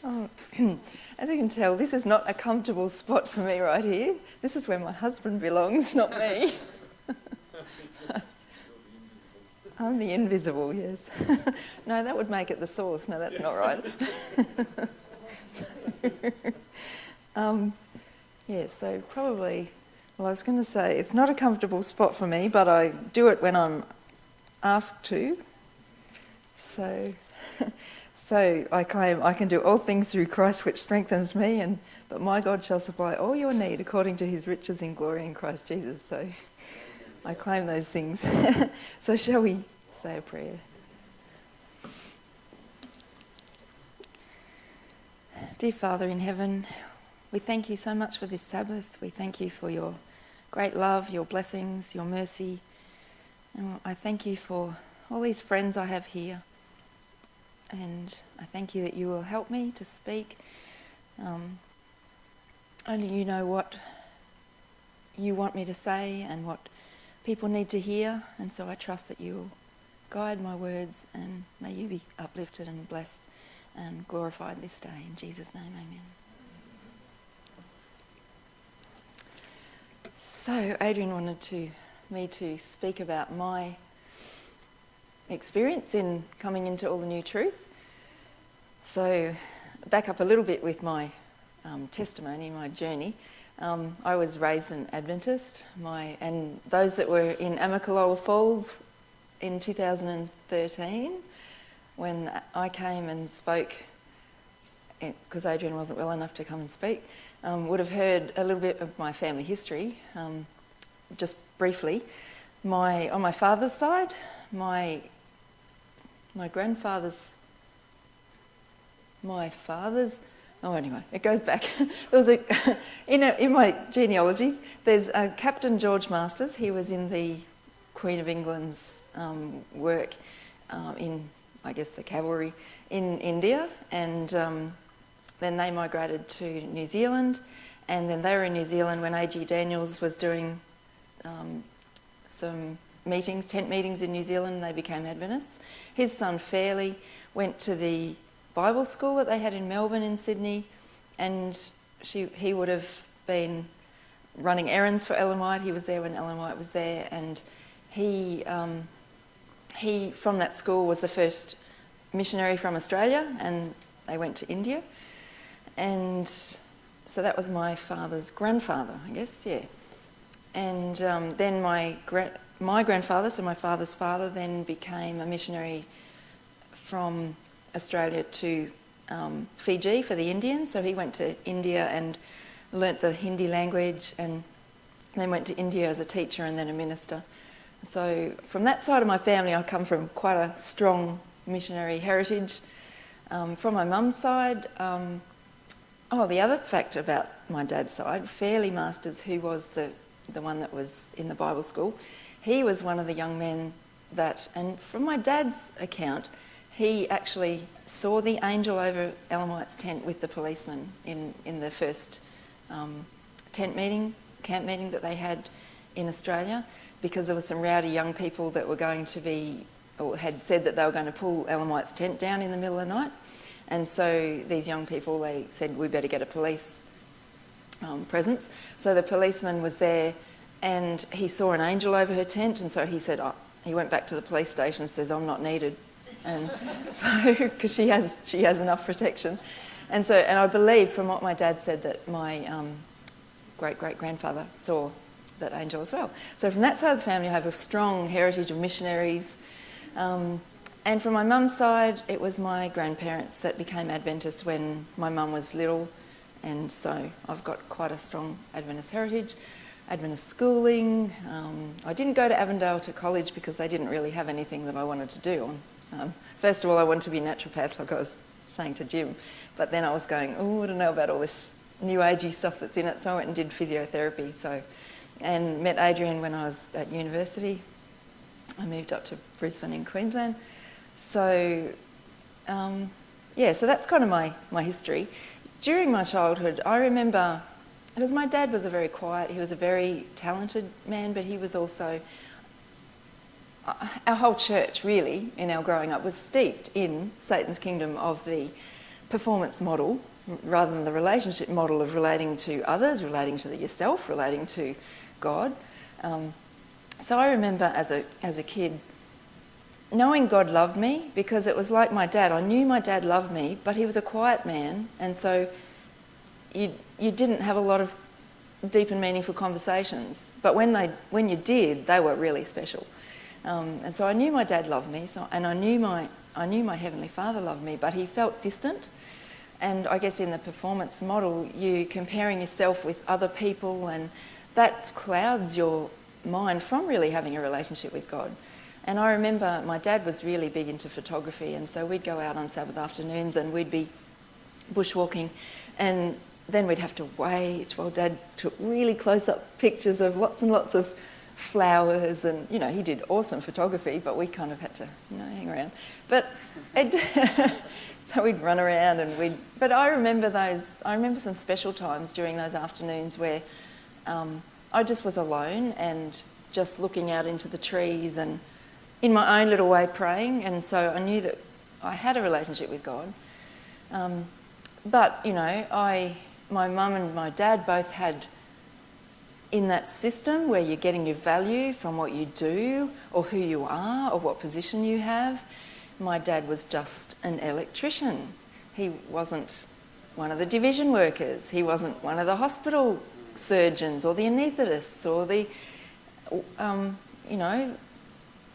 Oh, as you can tell, this is not a comfortable spot for me right here. This is where my husband belongs, not me. I'm the invisible, yes. No, that would make it the source. No, that's not right. So probably, well, I was going to say, it's not a comfortable spot for me, but I do it when I'm asked to. So I claim I can do all things through Christ which strengthens me, but my God shall supply all your need according to his riches in glory in Christ Jesus. So I claim those things. So shall we say a prayer? Dear Father in heaven, we thank you so much for this Sabbath. We thank you for your great love, your blessings, your mercy. And I thank you for all these friends I have here. And I thank you that you will help me to speak. Only you know what you want me to say and what people need to hear. And so I trust that you will guide my words, and may you be uplifted and blessed and glorified this day. In Jesus' name, amen. So Adrian wanted me to speak about my experience in coming into all the new truth. So back up a little bit with my testimony, my journey. I was raised an Adventist, and those that were in Amicalola Falls in 2013, when I came and spoke, because Adrian wasn't well enough to come and speak, would have heard a little bit of my family history, just briefly. On my father's side, my grandfather's, anyway, it goes back. There was in my genealogies, there's Captain George Masters. He was in the Queen of England's work in, I guess, the cavalry in India, and then they migrated to New Zealand, and then they were in New Zealand when A.G. Daniels was doing some tent meetings in New Zealand, and they became Adventists. His son Fairley went to the Bible school that they had in Melbourne in Sydney, and he would have been running errands for Ellen White. He was there when Ellen White was there, and he from that school was the first missionary from Australia, and they went to India. And so that was my father's grandfather, I guess, yeah. And then my grandfather, so my father's father, then became a missionary from Australia to Fiji for the Indians. So he went to India and learnt the Hindi language, and then went to India as a teacher and then a minister. So from that side of my family, I come from quite a strong missionary heritage. From my mum's side, the other fact about my dad's side, Fairley Masters, who was the one that was in the Bible school, he was one of the young men that, and from my dad's account, he actually saw the angel over Ellen White's tent with the policeman in the first camp meeting that they had in Australia, because there were some rowdy young people that were going to be, or had said that they were going to pull Ellen White's tent down in the middle of the night. And so these young people, they said, we better get a police presence. So the policeman was there, and he saw an angel over her tent, and so he said, he went back to the police station and says, I'm not needed. And so, because she has enough protection. And I believe from what my dad said that my great-great-grandfather saw that angel as well. So from that side of the family, I have a strong heritage of missionaries. And from my mum's side, it was my grandparents that became Adventists when my mum was little. And so I've got quite a strong Adventist heritage, Adventist schooling. I didn't go to Avondale to college because they didn't really have anything that I wanted to do. First of all, I wanted to be a naturopath, like I was saying to Jim. But then I was going, I don't know about all this new agey stuff that's in it. So I went and did physiotherapy. And met Adrian when I was at university. I moved up to Brisbane in Queensland. So, so that's kind of my history. During my childhood, I remember, because my dad was very he was a very talented man, but he was also, our whole church really, in our growing up, was steeped in Satan's kingdom of the performance model rather than the relationship model of relating to others, relating to yourself, relating to God. So I remember as a kid knowing God loved me, because it was like my dad. I knew my dad loved me, but he was a quiet man, and so you didn't have a lot of deep and meaningful conversations. But when you did, they were really special. And so I knew my dad loved me, and I knew my Heavenly Father loved me, but he felt distant. And I guess in the performance model, you're comparing yourself with other people, and that clouds your mind from really having a relationship with God. And I remember my dad was really big into photography, and so we'd go out on Sabbath afternoons and we'd be bushwalking, and then we'd have to wait while Dad took really close-up pictures of lots and lots of flowers, and he did awesome photography, but we kind of had to hang around. But so we'd run around but I remember some special times during those afternoons where I just was alone and just looking out into the trees and in my own little way praying, and so I knew that I had a relationship with God. But my mum and my dad both had, in that system where you're getting your value from what you do or who you are or what position you have, my dad was just an electrician. He wasn't one of the division workers. He wasn't one of the hospital surgeons or the anaesthetists or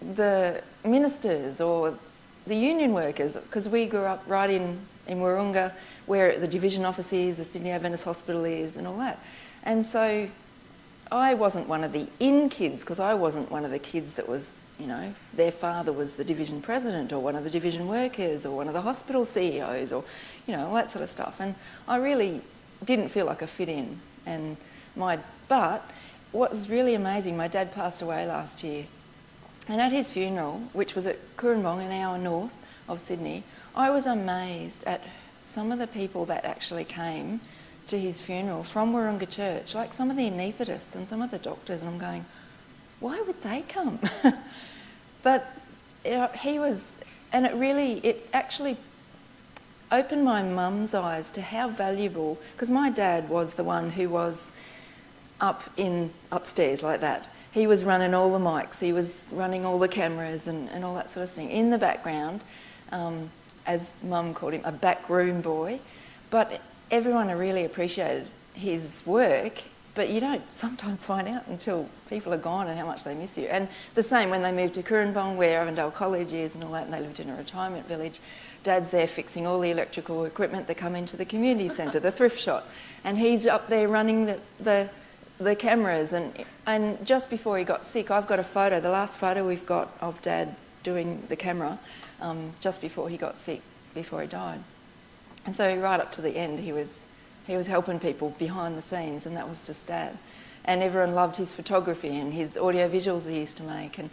the ministers or the union workers, because we grew up right in Wahroonga, where the division office is, the Sydney Adventist Hospital is, and all that. And so I wasn't one of the in kids, because I wasn't one of the kids that was, their father was the division president or one of the division workers or one of the hospital CEOs or, all that sort of stuff. And I really didn't feel like I fit in. But what was really amazing, my dad passed away last year. And at his funeral, which was at Coorambong, an hour north of Sydney, I was amazed at some of the people that actually came to his funeral from Wahroonga Church, like some of the anaesthetists and some of the doctors, and I'm going, why would they come? But he was, and it actually opened my mum's eyes to how valuable, because my dad was the one who was upstairs like that. He was running all the mics, he was running all the cameras and all that sort of thing. In the background, as Mum called him, a backroom boy. But everyone really appreciated his work, but you don't sometimes find out until people are gone and how much they miss you. And the same when they moved to Coorambong, where Avondale College is and all that, and they lived in a retirement village. Dad's there fixing all the electrical equipment that come into the community centre, the thrift shop. And he's up there running the cameras, and just before he got sick, I've got a photo, the last photo we've got of Dad doing the camera, just before he got sick, before he died. And so right up to the end, he was helping people behind the scenes, and that was just Dad. And everyone loved his photography and his audio visuals he used to make and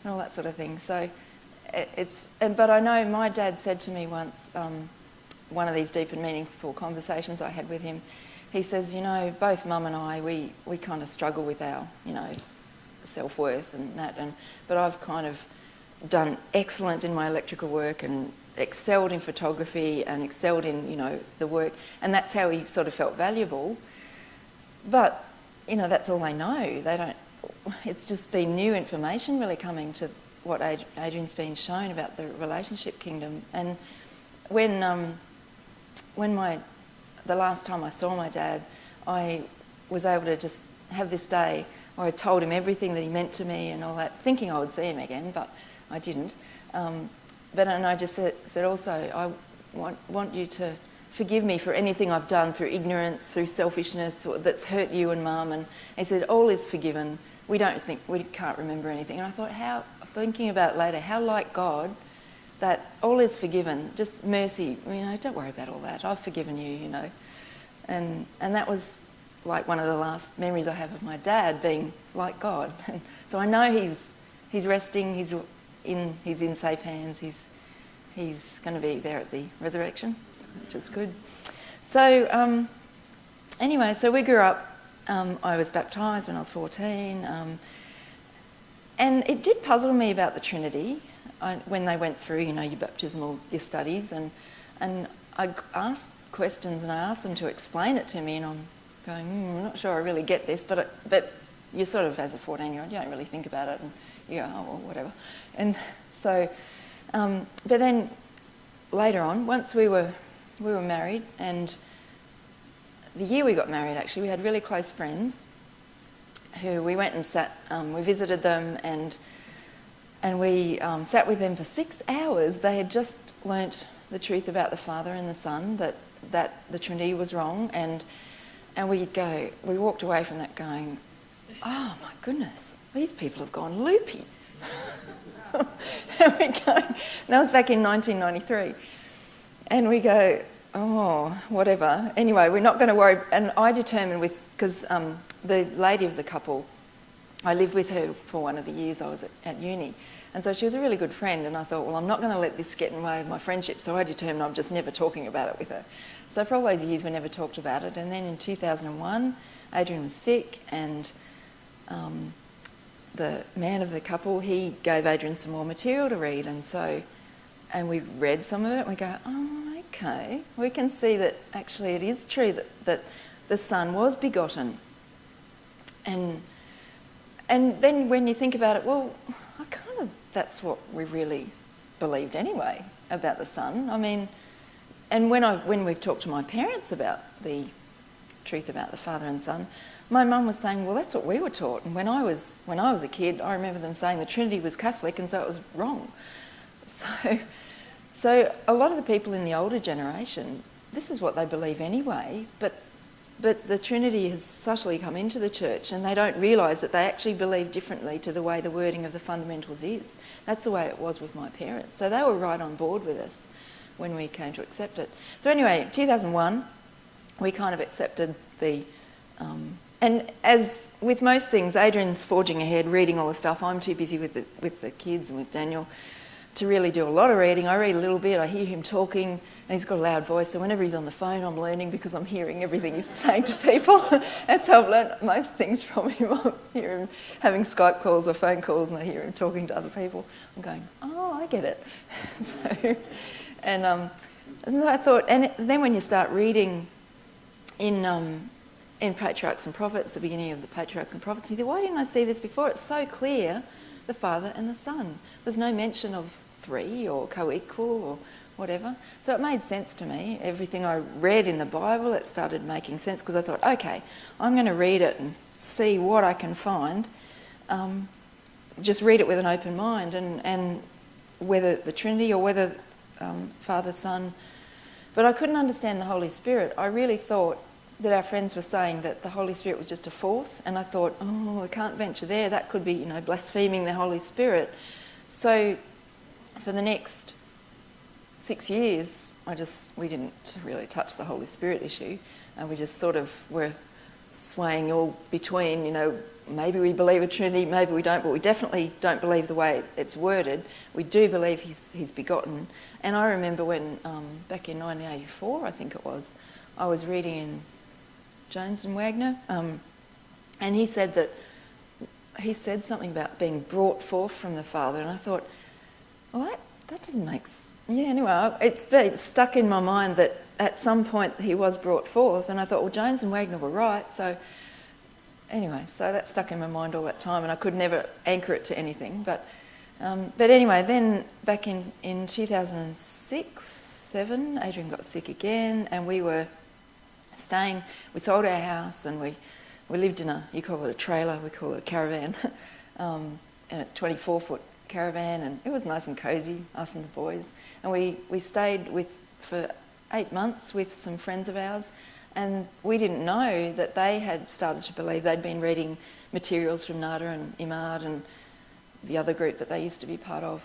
all that sort of thing. So but I know my dad said to me once, one of these deep and meaningful conversations I had with him, he says, both Mum and I, we kind of struggle with our, self-worth and that, but I've kind of done excellent in my electrical work and excelled in photography and excelled in, the work, and that's how he sort of felt valuable. But, that's all they know. They don't, it's just been new information really coming to what Adrian's been shown about the relationship kingdom. And when the last time I saw my dad, I was able to just have this day where I told him everything that he meant to me and all that, thinking I would see him again, but I didn't. And I just said also, I want you to forgive me for anything I've done through ignorance, through selfishness, or that's hurt you and Mum. And he said, all is forgiven. We can't remember anything. And I thought, thinking about it later, how like God, that all is forgiven, just mercy, don't worry about all that, I've forgiven you, And that was like one of the last memories I have of my dad being like God. And so I know he's resting, he's in safe hands, he's going to be there at the resurrection, which is good. So anyway, so we grew up, I was baptised when I was 14, and it did puzzle me about the Trinity when they went through, your baptismal, your studies, and I asked questions and I asked them to explain it to me, and I'm going, I'm not sure I really get this, but you sort of, as a 14-year-old, you don't really think about it, and you go, oh, well, whatever. And so, but then later on, once we were married, and the year we got married, actually, we had really close friends who we went and sat, we visited them, and we sat with them for 6 hours. They had just learnt the truth about the Father and the Son, that the Trinity was wrong, and we walked away from that going, oh my goodness, these people have gone loopy. And we go, that was back in 1993, and we go, oh, whatever. Anyway, we're not going to worry. And I determined because the lady of the couple, I lived with her for one of the years I was at uni. And so she was a really good friend, and I thought, well, I'm not going to let this get in the way of my friendship, so I determined I'm just never talking about it with her. So for all those years, we never talked about it. And then in 2001, Adrian was sick, and the man of the couple, he gave Adrian some more material to read, and we read some of it, and we go, oh, okay, we can see that actually it is true that the Son was begotten. And then when you think about it, well, that's what we really believed anyway about the Son. I mean, and when we've talked to my parents about the truth about the Father and Son, my mum was saying, well, that's what we were taught. And when I was a kid, I remember them saying the Trinity was Catholic, and so it was wrong. So a lot of the people in the older generation, this is what they believe anyway, but the Trinity has subtly come into the church, and they don't realise that they actually believe differently to the way the wording of the fundamentals is. That's the way it was with my parents. So they were right on board with us when we came to accept it. So anyway, 2001, we kind of accepted the... and as with most things, Adrian's forging ahead, reading all the stuff. I'm too busy with the kids and with Daniel to really do a lot of reading. I read a little bit, I hear him talking, and he's got a loud voice, so whenever he's on the phone, I'm learning because I'm hearing everything he's saying to people. That's how I've learned most things from him. I hear him having Skype calls or phone calls, and I hear him talking to other people. I'm going, oh, I get it. And I thought, and then when you start reading in Patriarchs and Prophets, the beginning of the Patriarchs and Prophets, you think, why didn't I see this before? It's so clear, the Father and the Son. There's no mention of three or co-equal or whatever. So it made sense to me. Everything I read in the Bible, it started making sense, because I thought, okay, I'm going to read it and see what I can find. Just read it with an open mind, and whether the Trinity or whether Father, Son. But I couldn't understand the Holy Spirit. I really thought that our friends were saying that the Holy Spirit was just a force, and I thought, oh, I can't venture there. That could be, blaspheming the Holy Spirit. So for the next 6 years, we didn't really touch the Holy Spirit issue, and we just sort of were swaying all between, maybe we believe a Trinity, maybe we don't, but we definitely don't believe the way it's worded. We do believe he's begotten. And I remember when, back in 1984, I think it was, I was reading in Jones and Wagner, and he said something about being brought forth from the Father, and I thought, well, that doesn't make sense. Yeah, anyway, it's been stuck in my mind that at some point he was brought forth, and I thought, well, Jones and Wagner were right, so anyway, so that stuck in my mind all that time, and I could never anchor it to anything. But anyway, then back in 2006-07, Adrian got sick again, and we were staying. We sold our house, and we lived in you call it a trailer, we call it a caravan, in a 24-foot caravan, and it was nice and cosy, us and the boys. And we stayed for 8 months with some friends of ours, and we didn't know that they had started to believe. They'd been reading materials from Nada and Imad and the other group that they used to be part of.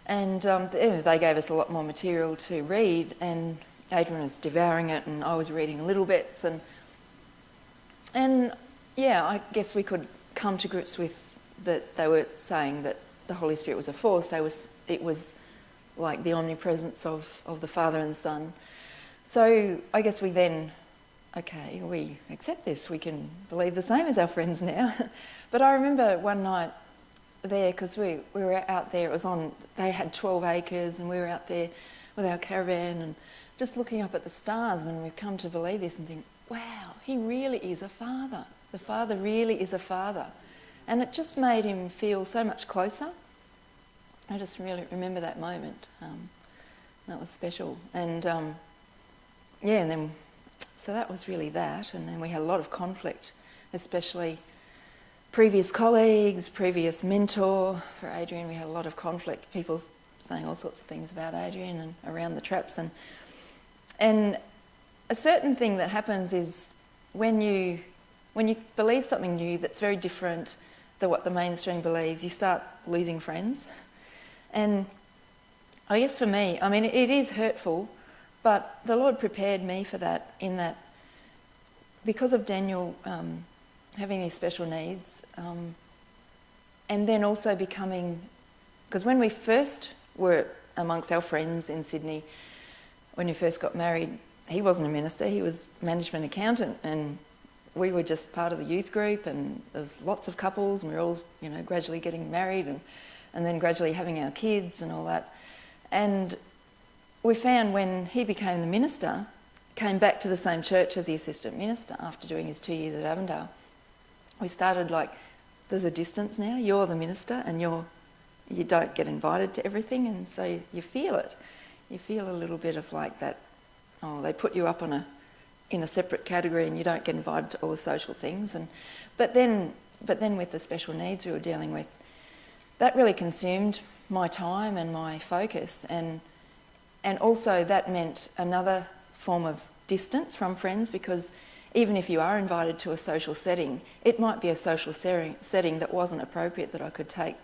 And they gave us a lot more material to read, and Adrian was devouring it, and I was reading little bits. And yeah, I guess we could come to grips with that. They were saying that the Holy Spirit was a force. It was like the omnipresence of the Father and Son. So I guess we accept this. We can believe the same as our friends now. But I remember one night there, because we were out there, they had 12 acres, and we were out there with our caravan and just looking up at the stars when we've come to believe this and think, wow, he really is a father. The Father really is a father. And it just made him feel so much closer. I just really remember that moment. That was special. And and then, so that was really that. And then we had a lot of conflict, especially previous colleagues, previous mentor. For Adrian, we had a lot of conflict. People saying all sorts of things about Adrian and around the traps. And a certain thing that happens is when you believe something new that's very different than what the mainstream believes, you start losing friends. And I guess for me, I mean, it is hurtful, but the Lord prepared me for that, in that because of Daniel having these special needs, and then also becoming, because when we first were amongst our friends in Sydney, when we first got married, he wasn't a minister, he was management accountant, and we were just part of the youth group, and there's lots of couples, and we were all, gradually getting married and then gradually having our kids and all that. And we found when he became the minister, came back to the same church as the assistant minister after doing his 2 years at Avondale, we started like, there's a distance now, you're the minister and you don't get invited to everything, and so you feel it. You feel a little bit of like that, they put you up in a separate category and you don't get invited to all the social things. But then with the special needs we were dealing with, that really consumed my time and my focus, and also that meant another form of distance from friends, because even if you are invited to a social setting, it might be a social setting that wasn't appropriate, that I could take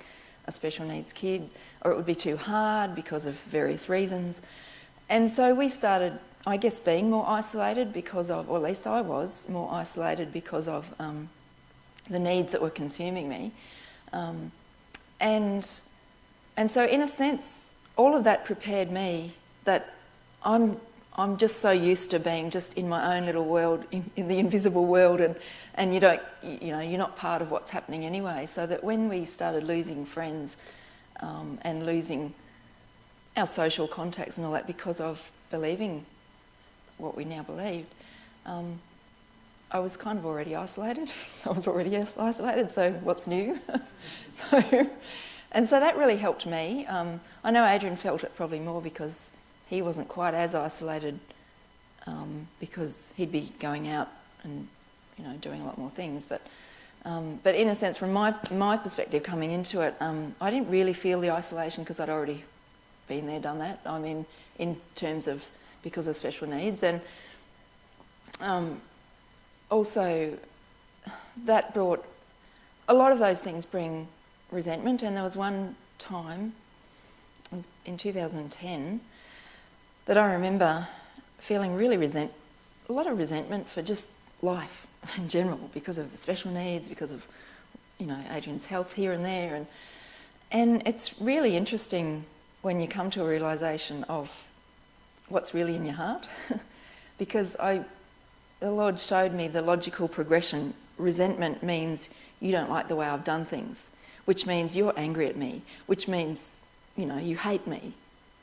a special needs kid, or it would be too hard because of various reasons. And so we started, I guess, being more isolated because of, or at least I was more isolated because of the needs that were consuming me. And so in a sense, all of that prepared me that I'm just so used to being just in my own little world, in the invisible world, and you're not part of what's happening anyway. So that when we started losing friends and losing our social contacts and all that because of believing what we now believed, I was kind of already isolated. So I was already isolated, so what's new? So that really helped me. I know Adrian felt it probably more because he wasn't quite as isolated, because he'd be going out and doing a lot more things. But in a sense, from my perspective coming into it, I didn't really feel the isolation because I'd already been there, done that. I mean, in terms of because of special needs, and also that brought a lot of those things bring resentment. And there was one time, it was in 2010, that I remember feeling really a lot of resentment for just life in general, because of the special needs, because of Adrian's health here and there, and it's really interesting when you come to a realisation of what's really in your heart, because the Lord showed me the logical progression. Resentment means you don't like the way I've done things, which means you're angry at me, which means you hate me.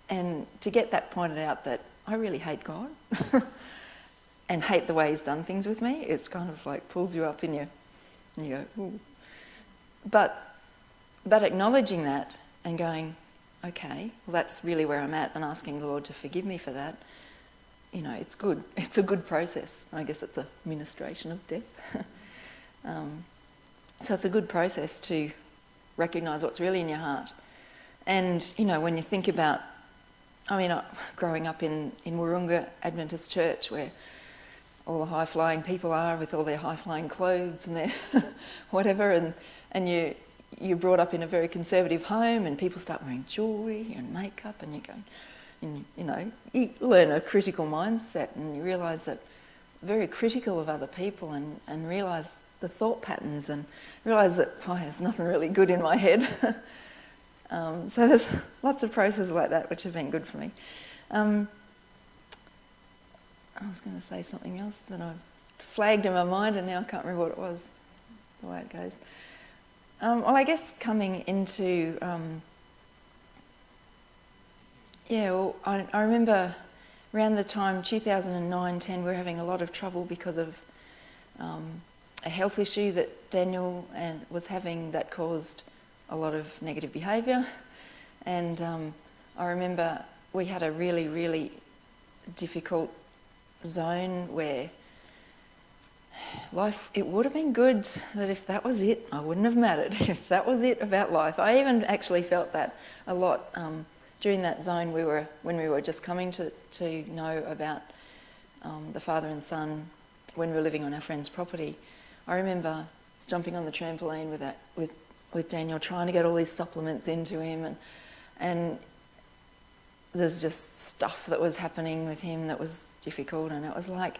And to get that pointed out, that I really hate God and hate the way he's done things with me, it's kind of like pulls you up in you and you go, ooh. But acknowledging that and going, okay, well, that's really where I'm at, and asking the Lord to forgive me for that, it's good. It's a good process. I guess it's a ministration of death. So it's a good process to recognise what's really in your heart. And, when you think about, growing up in Wurrunga Adventist Church, where all the high-flying people are with all their high-flying clothes and their whatever, and you're brought up in a very conservative home, and people start wearing jewellery and makeup, and you go, and, you learn a critical mindset, and you realise that very critical of other people, and realise the thought patterns, and realise that there's nothing really good in my head. So there's lots of processes like that which have been good for me. I was going to say something else that I flagged in my mind, and now I can't remember what it was, the way it goes. Well, I guess coming into... I remember around the time 2009-10, we were having a lot of trouble because of a health issue that Daniel was having that caused a lot of negative behaviour. And I remember we had a really, really difficult zone where life, it would have been good that if that was it, I wouldn't have mattered. If that was it about life. I even actually felt that a lot during that zone when we were just coming to know about the father and son when we were living on our friend's property. I remember jumping on the trampoline with Daniel, trying to get all these supplements into him, and there's just stuff that was happening with him that was difficult, and it was like,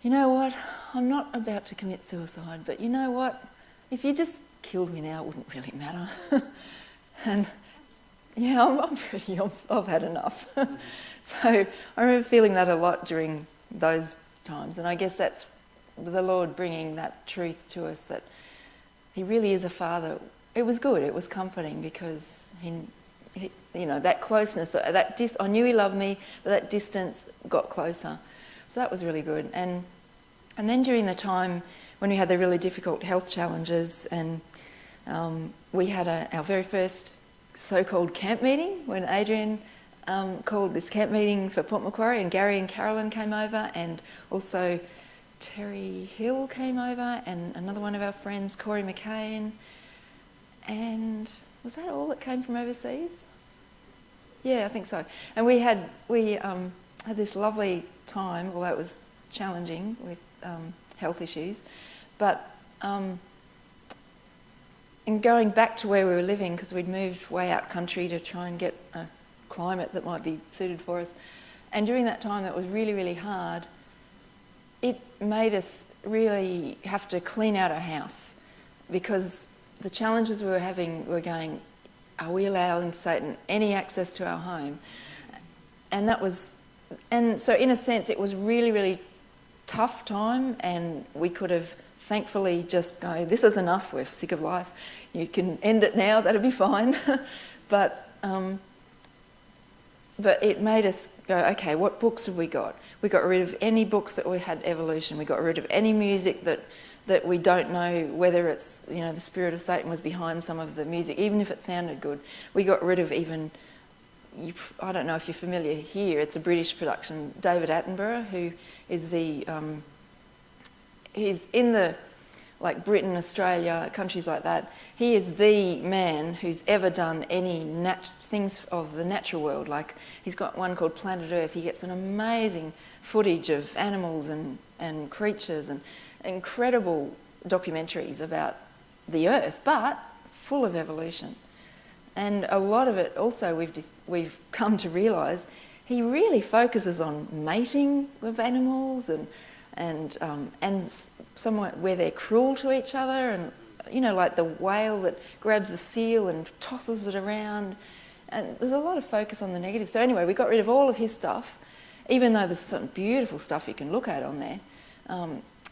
you know what, I'm not about to commit suicide, but you know what, if you just killed me now, it wouldn't really matter. And yeah, I've had enough. So I remember feeling that a lot during those times, and I guess that's the Lord bringing that truth to us, that he really is a father. It was good, it was comforting, because he you know, that closeness, I knew he loved me, but that distance got closer. So that was really good. And then during the time when we had the really difficult health challenges, and we had our very first so-called camp meeting, when Adrian called this camp meeting for Port Macquarie, and Gary and Carolyn came over, and also Terry Hill came over, and another one of our friends, Corey McCain. And was that all that came from overseas? Yeah, I think so. And we had this lovely time, although it was challenging with health issues. But in going back to where we were living, because we'd moved way out country to try and get a climate that might be suited for us, and during that time that was really, really hard, it made us really have to clean out our house, because the challenges we were having were going, are we allowing Satan any access to our home? And so in a sense it was really, really tough time, and we could have thankfully just go, this is enough, we're sick of life, you can end it now, that'll be fine. But it made us go, okay, what books have we got? We got rid of any books that we had evolution, we got rid of any music that we don't know whether it's, you know, the spirit of Satan was behind some of the music, even if it sounded good. We got rid of even, I don't know if you're familiar here, it's a British production, David Attenborough, who is he's in the, like Britain, Australia, countries like that, he is the man who's ever done any things of the natural world. Like, he's got one called Planet Earth. He gets an amazing footage of animals and creatures, and incredible documentaries about the earth, but full of evolution. And a lot of it also we've come to realise he really focuses on mating with animals, and somewhere where they're cruel to each other, and you know, like the whale that grabs the seal and tosses it around, and there's a lot of focus on the negative. So anyway, we got rid of all of his stuff, even though there's some beautiful stuff you can look at on there.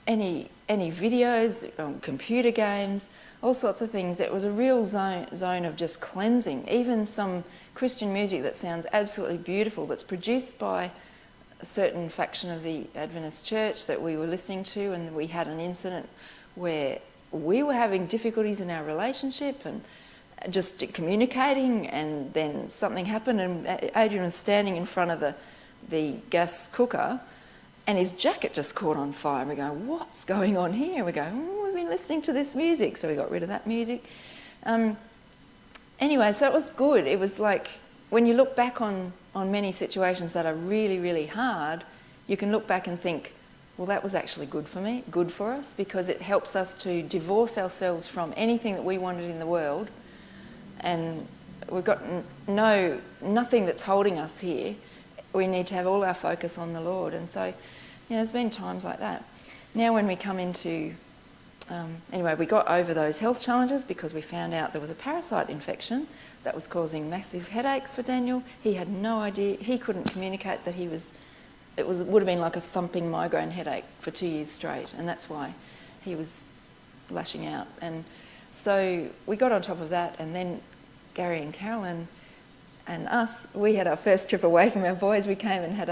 Any videos, computer games, all sorts of things. It was a real zone of just cleansing. Even some Christian music that sounds absolutely beautiful, that's produced by a certain faction of the Adventist church that we were listening to, and we had an incident where we were having difficulties in our relationship and just communicating, and then something happened, and Adrian was standing in front of the gas cooker, and his jacket just caught on fire. And we go, what's going on here? We go, we've been listening to this music. So we got rid of that music. Anyway, so it was good. It was like, when you look back on many situations that are really, really hard, you can look back and think, well, that was actually good for me, good for us, because it helps us to divorce ourselves from anything that we wanted in the world. And we've got nothing that's holding us here. We need to have all our focus on the Lord. And so, there's been times like that. Now when we come into, anyway, we got over those health challenges because we found out there was a parasite infection that was causing massive headaches for Daniel. He had no idea, he couldn't communicate that it would have been like a thumping migraine headache for 2 years straight, and that's why he was lashing out. And so we got on top of that, and then Gary and Carolyn us, we had our first trip away from our boys. We came and had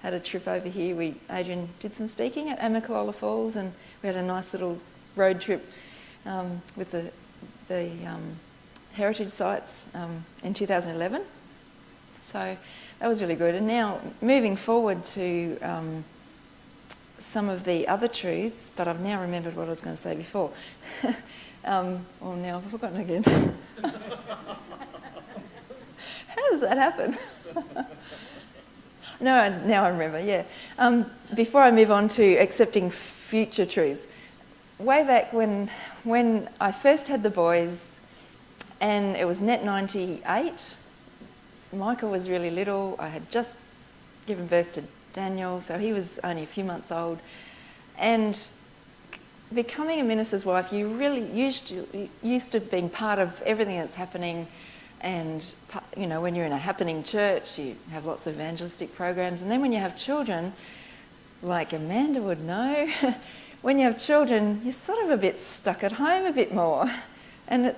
a trip over here. Adrian did some speaking at Amicalola Falls, and we had a nice little road trip with the heritage sites in 2011. So that was really good. And now moving forward to some of the other truths, but I've now remembered what I was going to say before. Well, now I've forgotten again. How does that happen? No, now I remember, yeah. Before I move on to accepting future truths, way back when I first had the boys, and it was net 98, Michael was really little. I had just given birth to Daniel, so he was only a few months old. And becoming a minister's wife, you really used to being part of everything that's happening. And, you know, when you're in a happening church, you have lots of evangelistic programs. And then when you have children, like Amanda would know, when you have children, you're sort of a bit stuck at home a bit more. And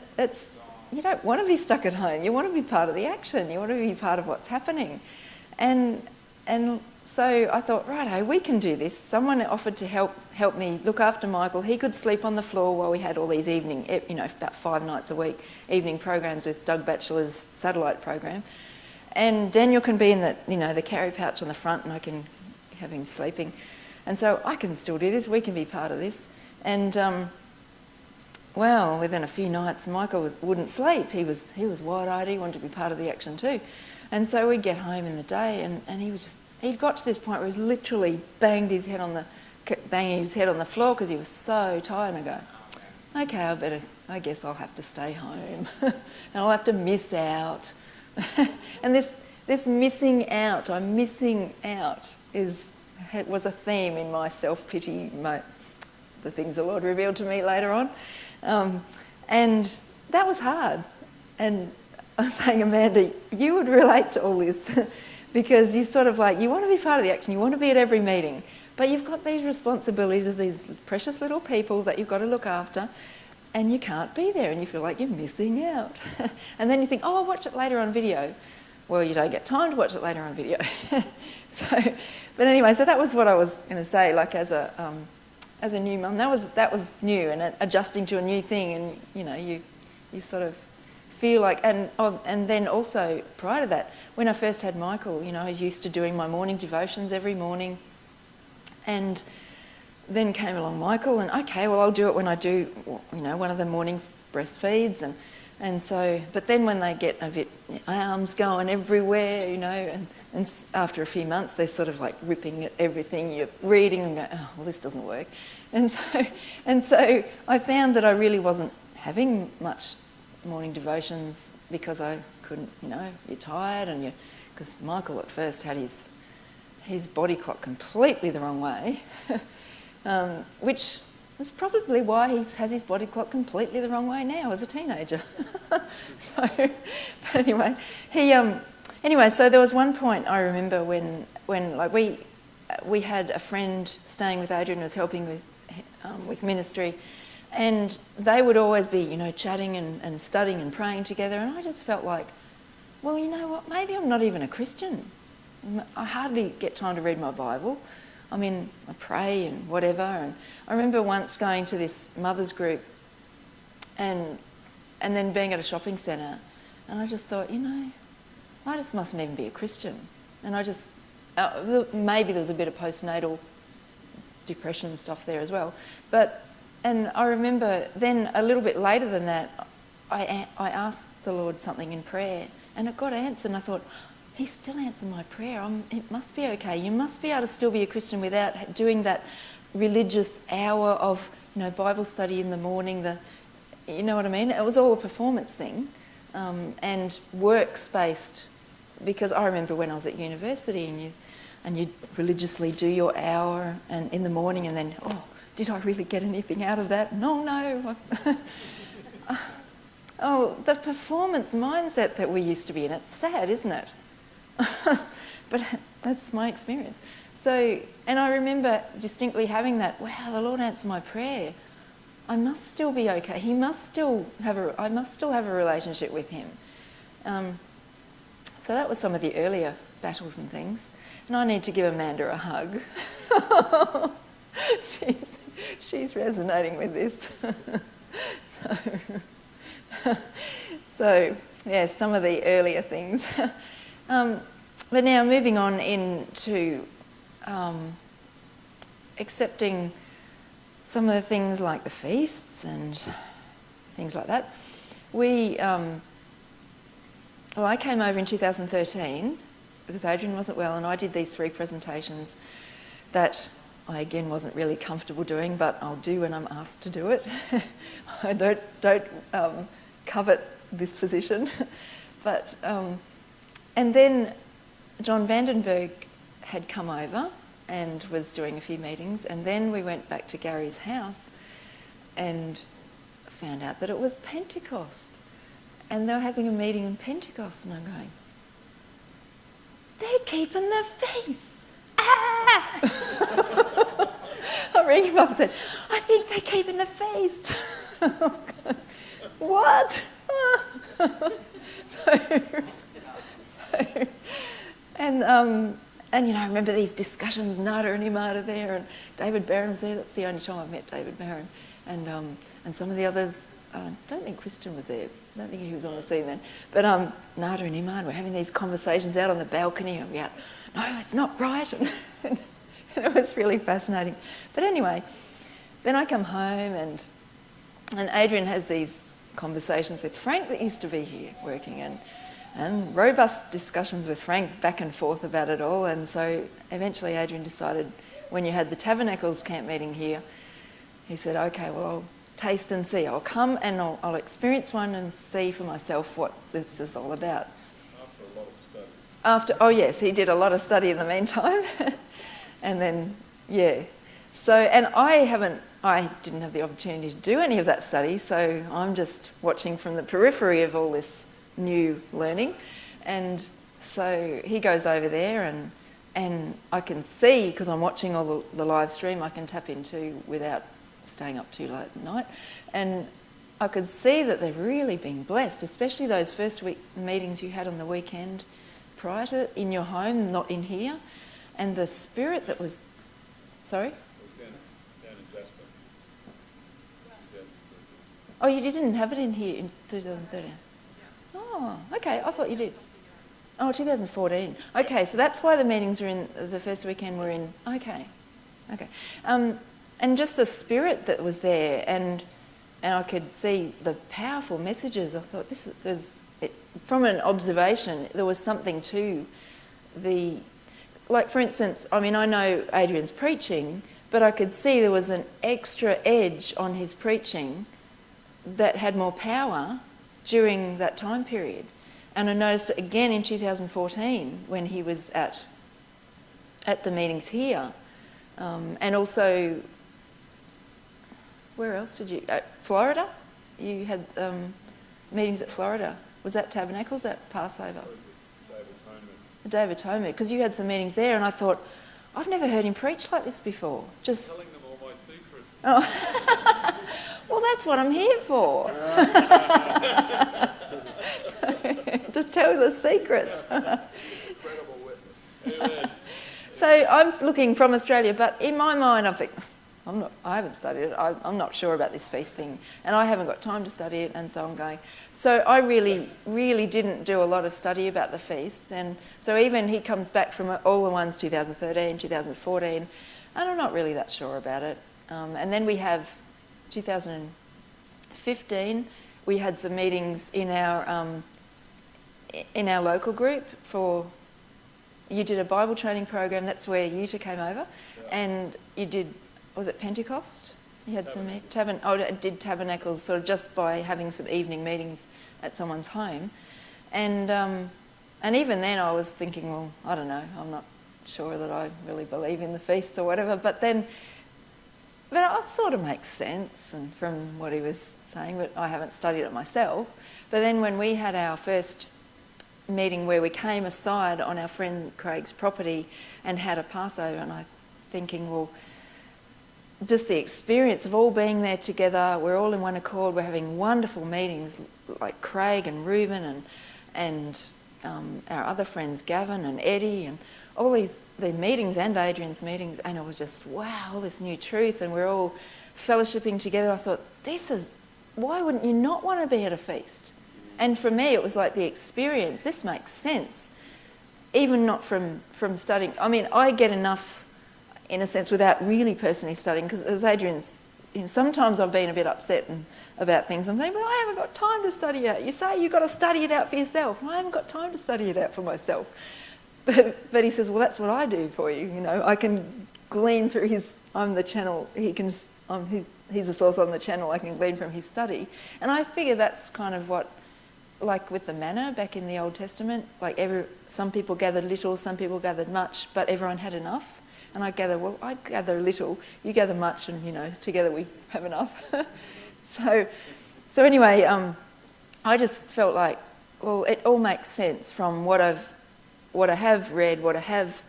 you don't want to be stuck at home. You want to be part of the action. You want to be part of what's happening. And so I thought, righto, we can do this. Someone offered to help me look after Michael. He could sleep on the floor while we had all these evening, about 5 nights a week, evening programs with Doug Batchelor's satellite program. And Daniel can be in the carry pouch on the front, and I can have him sleeping. And so I can still do this. We can be part of this. And well, within a few nights, Michael wouldn't sleep. He was wide-eyed. He wanted to be part of the action too. And so we'd get home in the day, and he'd got to this point where he was literally banging his head on the floor because he was so tired. And I go, okay, I guess I'll have to stay home, and I'll have to miss out. And this missing out, I'm missing out, was a theme in my self-pity, the things the Lord revealed to me later on. And that was hard. And I was saying, Amanda, you would relate to all this because you sort of you want to be part of the action, you want to be at every meeting, but you've got these responsibilities of these precious little people that you've got to look after, and you can't be there, and you feel like you're missing out. And then you think, oh, I'll watch it later on video. Well, you don't get time to watch it later on video. But anyway, so that was what I was going to say, as a new mum. That was new, and adjusting to a new thing, and you sort of feel like, and then also prior to that, when I first had Michael, I was used to doing my morning devotions every morning, and then came along Michael, and okay, well, I'll do it when I do, one of the morning breastfeeds, and so, but then when they get a bit, arms going everywhere, and after a few months, they're sort of ripping at everything you're reading and go, oh, well, this doesn't work. And so I found that I really wasn't having much morning devotions because I couldn't, you're tired, and because Michael at first had his body clock completely the wrong way, which is probably why he has his body clock completely the wrong way now as a teenager. But anyway, so there was one point I remember when we had a friend staying with Adrian who was helping with ministry, and they would always be, chatting and studying and praying together, and I just felt like, well, you know what, maybe I'm not even a Christian. I hardly get time to read my Bible. I pray and whatever. And I remember once going to this mothers group and then being at a shopping centre, and I just thought, I just mustn't even be a Christian. And I just, maybe there was a bit of postnatal depression and stuff there as well. And I remember then a little bit later than that, I asked the Lord something in prayer, and it got answered, and I thought, He still answered my prayer. It must be okay. You must be able to still be a Christian without doing that religious hour of, Bible study in the morning. You know what I mean? It was all a performance thing, and works-based. Because I remember when I was at university, and you religiously do your hour and in the morning, and then, oh, did I really get anything out of that? No. Oh, the performance mindset that we used to be in. It's sad, isn't it? But that's my experience. So, and I remember distinctly having that, wow, the Lord answered my prayer. I must still be okay. I must still have a relationship with Him. So that was some of the earlier battles and things. And I need to give Amanda a hug. she's resonating with this. So, yeah, some of the earlier things. But now moving on into accepting some of the things like the feasts and things like that. I came over in 2013 because Adrian wasn't well, and I did these 3 presentations that I again wasn't really comfortable doing, but I'll do when I'm asked to do it. I don't covet this position. But and then John Vandenberg had come over and was doing a few meetings, and then we went back to Gary's house and found out that it was Pentecost, and they were having a meeting in Pentecost, and I'm going, they're keeping the feast. Ah! I rang him up and said, I think they're keeping the feast. What? And you know, I remember these discussions, Nada and Imada there, and David Barron was there. That's the only time I've met David Barron, and some of the others. I don't think Christian was there. I don't think he was on the scene then. But Nada and Imad were having these conversations out on the balcony, and we had, no, it's not right, and it was really fascinating. But anyway, then I come home, and Adrian has these conversations with Frank that used to be here working, and robust discussions with Frank back and forth about it all. And so eventually Adrian decided, when you had the Tabernacles camp meeting here, he said, okay, well, I'll taste and see. I'll come and I'll experience one and see for myself what this is all about. After a lot of study. Oh yes, he did a lot of study in the meantime. And then, yeah. So, and I didn't have the opportunity to do any of that study, so I'm just watching from the periphery of all this new learning. And so he goes over there, and I can see, because I'm watching all the live stream, I can tap into without staying up too late at night, and I could see that they've really been blessed, especially those first week meetings you had on the weekend prior to in your home, not in here, and the spirit that was, sorry? Down in Jasper. Oh, you didn't have it in here in 2013? Oh, okay, I thought you did. Oh, 2014. Okay, so that's why the meetings were in, the first weekend were in, okay. And just the spirit that was there, and I could see the powerful messages. I thought from an observation, there was something to the, like for instance, I mean, I know Adrian's preaching, but I could see there was an extra edge on his preaching that had more power during that time period. And I noticed it again in 2014 when he was at the meetings here. And also, where else did you, Florida? You had meetings at Florida. Was that Tabernacles, that Passover? Day of Atonement, because you had some meetings there, and I thought, I've never heard him preach like this before. Just telling them all my secrets. Oh. Well, that's what I'm here for. To tell the secrets. Incredible witness. Amen. So I'm looking from Australia, but in my mind, I'm thinking, I haven't studied it. I'm not sure about this feast thing, and I haven't got time to study it, and so I'm going. So I really, really didn't do a lot of study about the feasts, and so even he comes back from all the ones 2013, 2014, and I'm not really that sure about it. And then we have 2015. We had some meetings in our local group for. You did a Bible training program. That's where Yuta came over, and you did. Was it Pentecost? You had some did Tabernacles, sort of just by having some evening meetings at someone's home, and even then I was thinking, well, I don't know, I'm not sure that I really believe in the feast or whatever. But it sort of makes sense, and from what he was saying, but I haven't studied it myself. But then when we had our first meeting where we came aside on our friend Craig's property and had a Passover, and I'm thinking, well, just the experience of all being there together, we're all in one accord, we're having wonderful meetings like Craig and Reuben and our other friends, Gavin and Eddie, and all the meetings and Adrian's meetings, and it was just, wow, all this new truth, and we're all fellowshipping together. I thought, why wouldn't you not want to be at a feast? And for me, it was like the experience. This makes sense, even not from studying. I mean, I get enough, in a sense, without really personally studying, because as Adrian's, sometimes I've been a bit upset about things. I'm thinking, well, I haven't got time to study it out. You say you've got to study it out for yourself. Well, I haven't got time to study it out for myself. But he says, well, that's what I do for you. I can glean through I'm the channel. He's the source on the channel. I can glean from his study. And I figure that's kind of what, like with the manna back in the Old Testament, like some people gathered little, some people gathered much, but everyone had enough. And I gather little, you gather much, and together we have enough. So anyway, I just felt like, well, it all makes sense from what I have read, what I have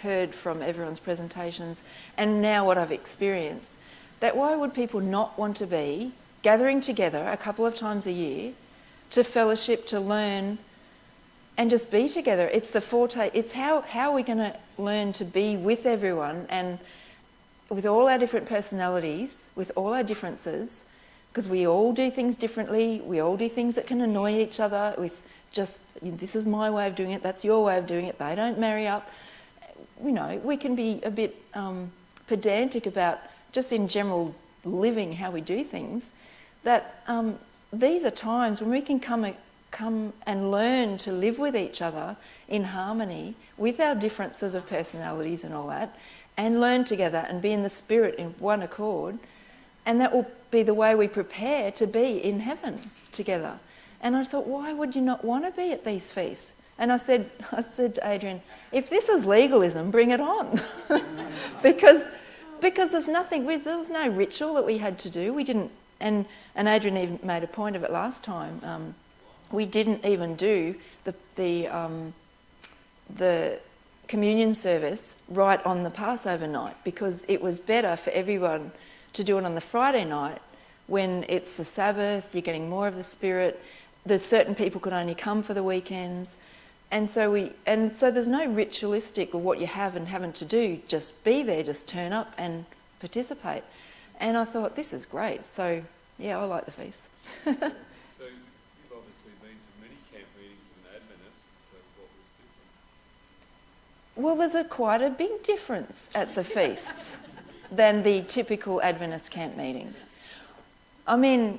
heard from everyone's presentations, and now what I've experienced. That why would people not want to be gathering together a couple of times a year to fellowship, to learn, and just be together? It's the forte. It's how are we going to learn to be with everyone, and with all our different personalities, with all our differences, because we all do things differently. We all do things that can annoy each other with just, this is my way of doing it, that's your way of doing it, they don't marry up. We can be a bit pedantic about just in general living, how we do things, that these are times when we can come and learn to live with each other in harmony with our differences of personalities and all that, and learn together and be in the spirit in one accord, and that will be the way we prepare to be in heaven together. And I thought, why would you not want to be at these feasts? And I said to Adrian, if this is legalism, bring it on. because there's nothing, there was no ritual that we had to do. We didn't, and Adrian even made a point of it last time. We didn't even do the communion service right on the Passover night, because it was better for everyone to do it on the Friday night when it's the Sabbath, you're getting more of the Spirit. There's certain people could only come for the weekends. And so there's no ritualistic or what you have and haven't to do. Just be there, just turn up and participate. And I thought, this is great. So, yeah, I like the feast. So you've obviously been to many camp meetings in Adventist, so what was different? Well, there's quite a big difference at the feasts than the typical Adventist camp meeting. I mean,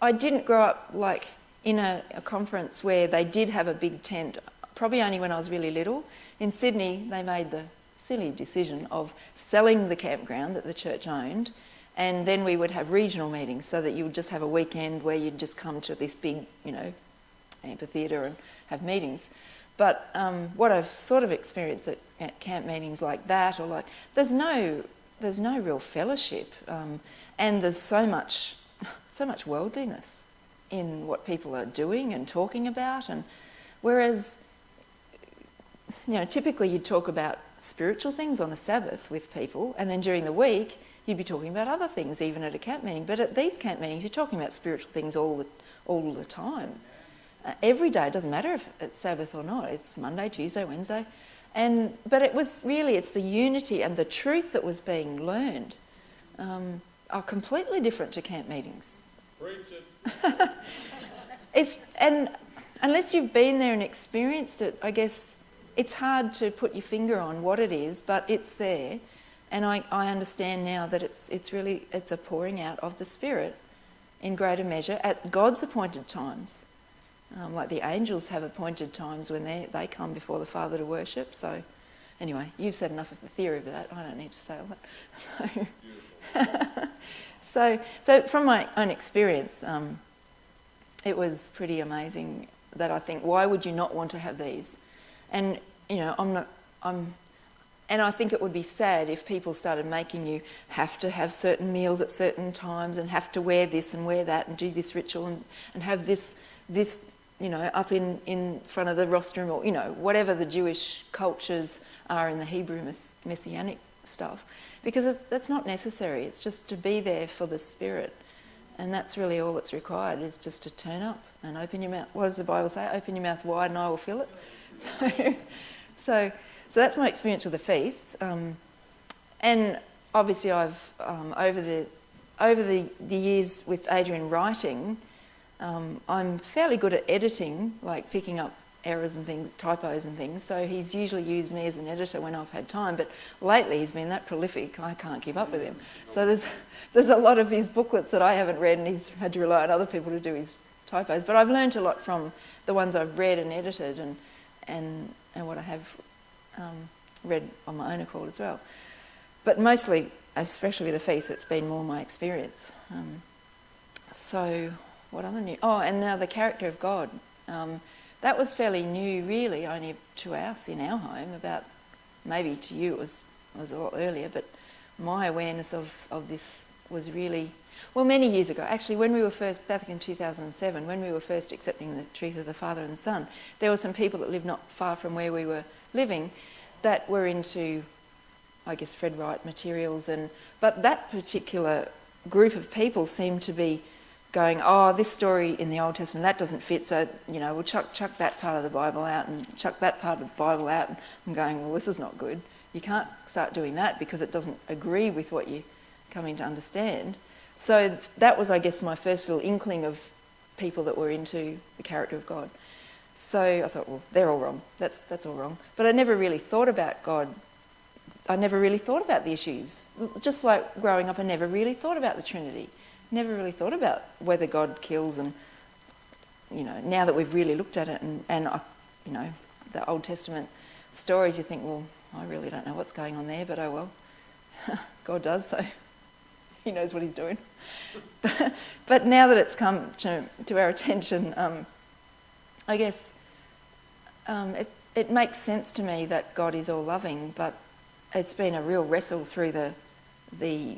I didn't grow up like in a conference where they did have a big tent, probably only when I was really little. In Sydney, they made the silly decision of selling the campground that the church owned, and then we would have regional meetings so that you would just have a weekend where you'd just come to this big, amphitheatre and have meetings. But what I've sort of experienced at camp meetings like that, or like, there's no real fellowship, and there's so much worldliness in what people are doing and talking about. And whereas, typically you'd talk about spiritual things on a Sabbath with people, and then during the week you'd be talking about other things, even at a camp meeting. But at these camp meetings, you're talking about spiritual things all the time. Every day, it doesn't matter if it's Sabbath or not. It's Monday, Tuesday, Wednesday. But it's the unity and the truth that was being learned are completely different to camp meetings. And unless you've been there and experienced it, I guess it's hard to put your finger on what it is, but it's there. And I understand now that it's a pouring out of the Spirit in greater measure at God's appointed times. Like the angels have appointed times when they come before the Father to worship. So anyway, you've said enough of the theory of that. I don't need to say all that. So from my own experience, it was pretty amazing that I think, why would you not want to have these? And and I think it would be sad if people started making you have to have certain meals at certain times and have to wear this and wear that and do this ritual and have this up in front of the rostrum, or whatever the Jewish cultures are in the Hebrew messianic stuff, because that's not necessary. It's just to be there for the Spirit And that's really all that's required, is just to turn up and open your mouth. What does the Bible say? Open your mouth wide and I will fill it. So that's my experience with the feasts. And obviously I've, over the years with Adrian writing, I'm fairly good at editing, like picking up errors and things, typos and things. So he's usually used me as an editor when I've had time. But lately he's been that prolific, I can't keep up with him. So there's a lot of his booklets that I haven't read, and he's had to rely on other people to do his typos. But I've learned a lot from the ones I've read and edited, and what I have read on my own accord as well. But mostly, especially with the feast, it's been more my experience. So what other new? Oh, and now the character of God. That was fairly new, really, only to us in our home. About, maybe to you it was a lot earlier, but my awareness of this was really, well, many years ago. Actually, when we were first, back in 2007, when we were first accepting the truth of the Father and Son, there were some people that lived not far from where we were living that were into, I guess, Fred Wright materials, but that particular group of people seemed to be going, oh, this story in the Old Testament, that doesn't fit, so, we'll chuck that part of the Bible out and chuck that part of the Bible out. And I'm going, well, this is not good. You can't start doing that because it doesn't agree with what you're coming to understand. So that was, I guess, my first little inkling of people that were into the character of God. So I thought, well, they're all wrong. That's all wrong. But I never really thought about God. I never really thought about the issues. Just like growing up, I never really thought about the Trinity. Never really thought about whether God kills, and now that we've really looked at it, and the Old Testament stories, you think, well, I really don't know what's going on there, but oh well, God does, so he knows what he's doing. But now that it's come to our attention, I guess it makes sense to me that God is all loving, but it's been a real wrestle through the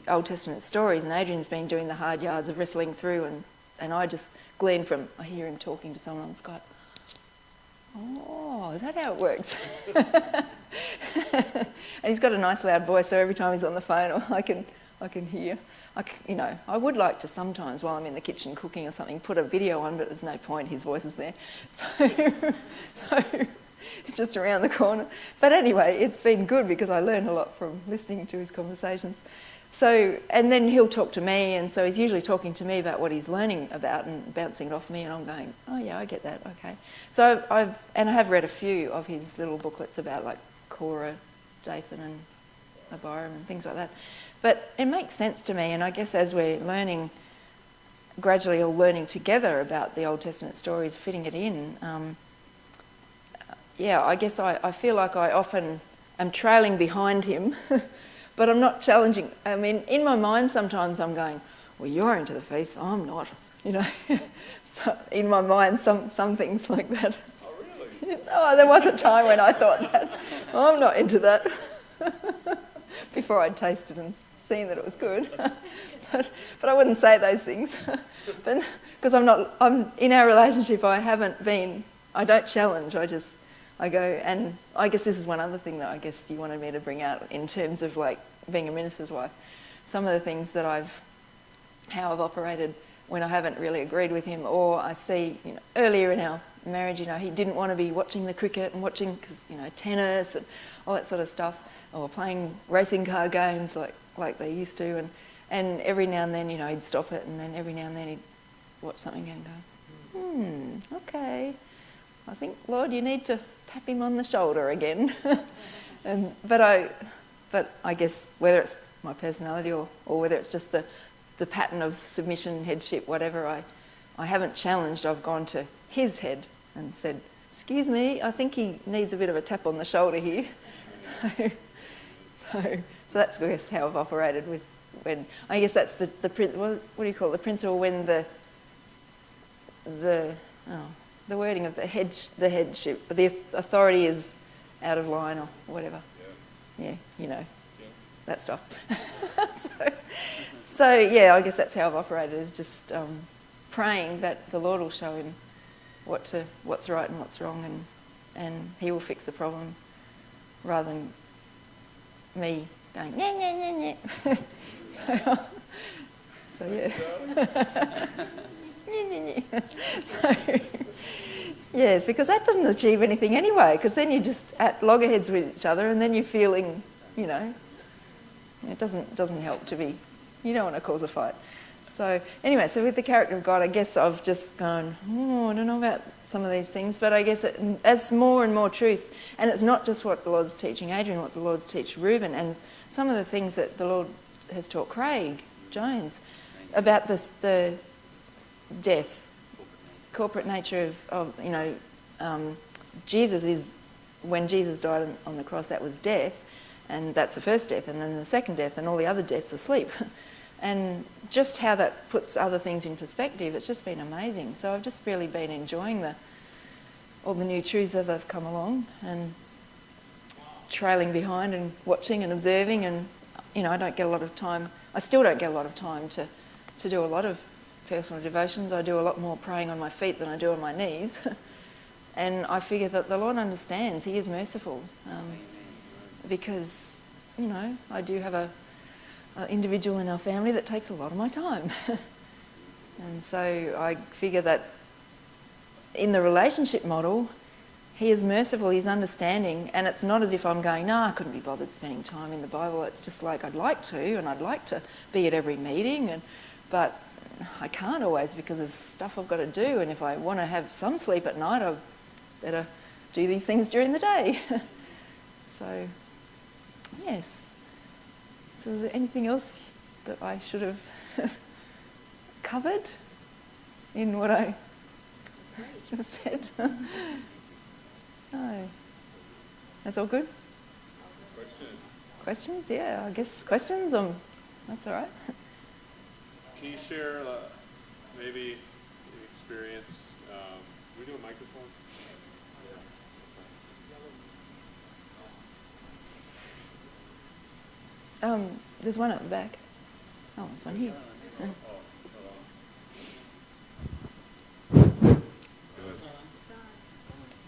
Old Testament stories, and Adrian's been doing the hard yards of wrestling through, and I just glean from, I hear him talking to someone on Skype. Oh, is that how it works? And he's got a nice loud voice, so every time he's on the phone, I can hear. I would like to sometimes, while I'm in the kitchen cooking or something, put a video on, but there's no point, his voice is there. So just around the corner. But anyway, it's been good because I learn a lot from listening to his conversations. So, and then he'll talk to me, and so he's usually talking to me about what he's learning about and bouncing it off me, and I'm going, oh yeah, I get that, okay. So I have read a few of his little booklets about like Korah, Dathan and Abiram and things like that. But it makes sense to me, and I guess as we're learning, gradually all learning together about the Old Testament stories, fitting it in, I guess I feel like I often am trailing behind him, but I'm not challenging. I mean, in my mind sometimes I'm going, well, you're into the feast, I'm not, So in my mind, some things like that. Oh, really? Oh, there was a time when I thought that. I'm not into that. Before I'd tasted and seen that it was good. But I wouldn't say those things. Because I'm in our relationship, I don't challenge, I go, and I guess this is one other thing that I guess you wanted me to bring out in terms of like being a minister's wife. Some of the things that how I've operated when I haven't really agreed with him, or I see, earlier in our marriage, he didn't want to be watching the cricket and watching, because, tennis and all that sort of stuff, or playing racing car games like they used to, and every now and then, he'd stop it, and then every now and then he'd watch something and go, okay, I think, Lord, you need to tap him on the shoulder again. But I guess whether it's my personality or whether it's just the pattern of submission, headship, whatever, I haven't challenged. I've gone to his head and said, excuse me, I think he needs a bit of a tap on the shoulder here. So that's, I guess, how I've operated when I guess that's the what do you call it? The principle when the wording of the headship, the authority is out of line or whatever. Yeah, that stuff. So I guess that's how I've operated, is just praying that the Lord will show him what's right and what's wrong, and he will fix the problem, rather than me going, So so, yes, because that doesn't achieve anything anyway, because then you're just at loggerheads with each other and then you're feeling, it doesn't help to be, you don't want to cause a fight. So anyway, so with the character of God, I guess I've just gone, I don't know about some of these things, but I guess as more and more truth, and it's not just what the Lord's teaching Adrian, what the Lord's teaching Reuben, and some of the things that the Lord has taught Craig Jones about the death, corporate nature of Jesus is, when Jesus died on the cross, that was death, and that's the first death, and then the second death, and all the other deaths are sleep. And just how that puts other things in perspective, it's just been amazing. So I've just really been enjoying all the new truths as they've come along, and trailing behind and watching and observing, and I don't get a lot of time. I still don't get a lot of time to do a lot of personal devotions. I do a lot more praying on my feet than I do on my knees. And I figure that the Lord understands. He is merciful, because I do have an individual in our family that takes a lot of my time. And so I figure that in the relationship model, He is merciful, He's understanding, and it's not as if I'm going, I couldn't be bothered spending time in the Bible. It's just like I'd like to, and I'd like to be at every meeting, but I can't always because there's stuff I've got to do, and if I want to have some sleep at night, I've better do these things during the day. So, yes. So is there anything else that I should have covered in what I just said? No. That's all good? Questions? Yeah, I guess questions? That's all right. Can you share maybe an experience? We do a microphone? There's one at the back. Oh, there's one here.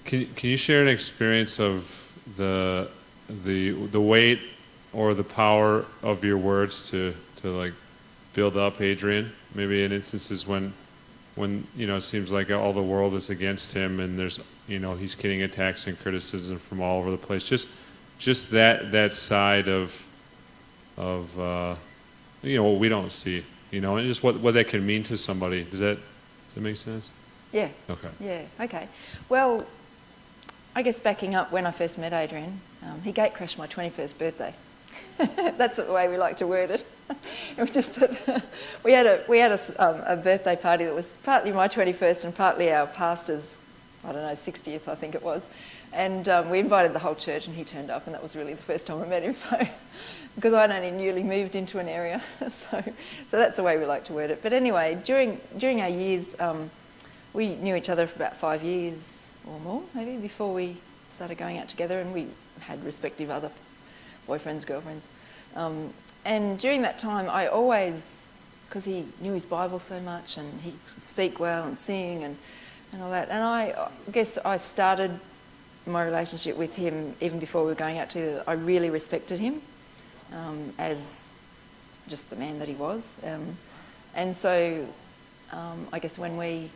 Can you share an experience of the weight or the power of your words to like build up Adrian? Maybe in instances when it seems like all the world is against him and there's he's getting attacks and criticism from all over the place. Just that side of what we don't see, and just what that can mean to somebody. Does that make sense? Yeah. Okay. Yeah. Okay. Well, I guess backing up, when I first met Adrian, he gate crashed my 21st birthday. That's the way we like to word it. It was just that we had a birthday party that was partly my 21st and partly our pastor's, 60th, I think it was. And we invited the whole church, and he turned up, and that was really the first time I met him. So, because I'd only newly moved into an area, so that's the way we like to word it. But anyway, during our years, we knew each other for about 5 years or more, maybe, before we started going out together, and we had respective other boyfriends, girlfriends. And during that time, I always, because he knew his Bible so much, and he could speak well and sing and all that, and I guess I started my relationship with him even before we were going out together. I really respected him as just the man that he was. And so I guess when we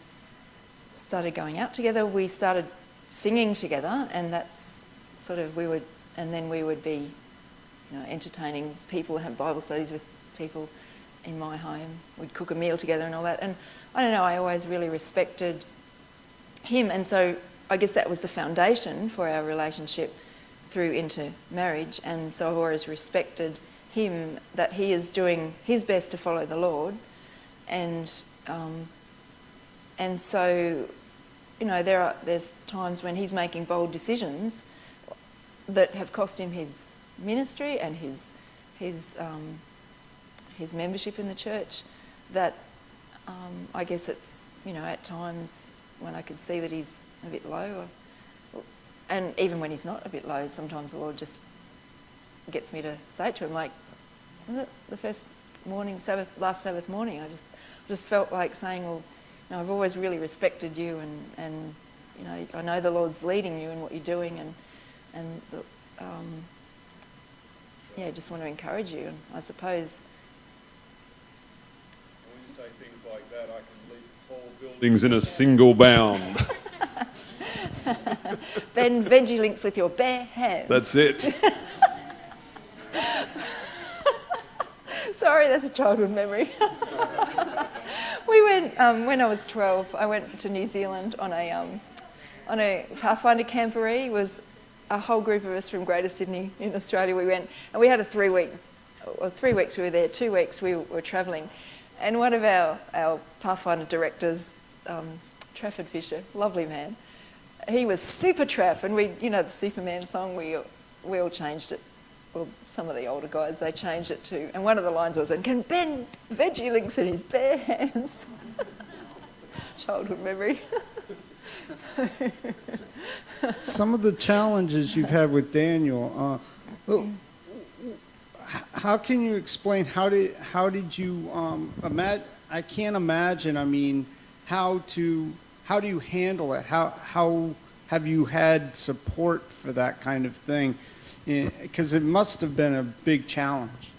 started going out together, we started singing together, and that's sort of we would be entertaining people, have Bible studies with people in my home. We'd cook a meal together and all that. And I don't know, I always really respected him, and so I guess that was the foundation for our relationship through into marriage. And so I've always respected him, that he is doing his best to follow the Lord, and so there's times when he's making bold decisions that have cost him his ministry and his membership in the church, that I guess it's at times when I could see that he's a bit low, and even when he's not a bit low, sometimes the Lord just gets me to say it to him, like the first morning, last Sabbath morning, I just felt like saying, well, I've always really respected you, and I know the Lord's leading you in what you're doing, and just want to encourage you. And I suppose things like that, I can leap whole buildings in a single bound. Bend veggie links with your bare hands. That's it. Sorry, that's a childhood memory. We went, when I was 12, I went to New Zealand on a Pathfinder camporee. It was a whole group of us from Greater Sydney in Australia. We went, and we had a 3 weeks we were there, 2 weeks we were travelling. And one of our Pathfinder directors, Trafford Fisher, lovely man, he was super Traff, and we, the Superman song, we all changed it. Well, some of the older guys, they changed it to, and one of the lines was, and can bend veggie links in his bare hands. Childhood memory. Some of the challenges you've had with Daniel, how can you explain, how did you imagine, I can't imagine, I mean, how do you handle it? How have you had support for that kind of thing? Because it must have been a big challenge.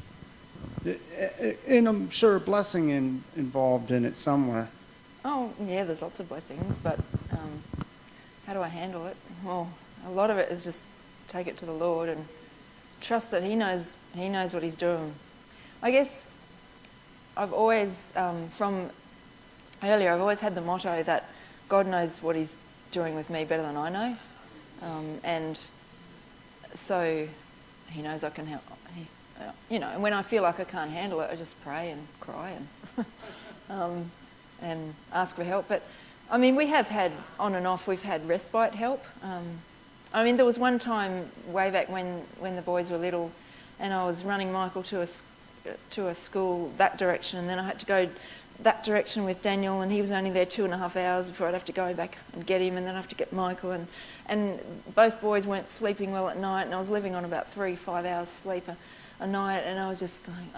And I'm sure a blessing involved in it somewhere. Oh, yeah, there's lots of blessings, but how do I handle it? Well, a lot of it is just take it to the Lord and trust that He knows what He's doing. I guess I've always, from earlier, I've always had the motto that God knows what He's doing with me better than I know. And so He knows I can help. And when I feel like I can't handle it, I just pray and cry and ask for help. But I mean, we have had on and off. We've had respite help. I mean, there was one time way back when the boys were little, and I was running Michael to a school that direction, and then I had to go that direction with Daniel, and he was only there 2.5 hours before I'd have to go back and get him, and then I'd have to get Michael, and both boys weren't sleeping well at night, and I was living on about 3-5 hours sleep a night, and I was just going,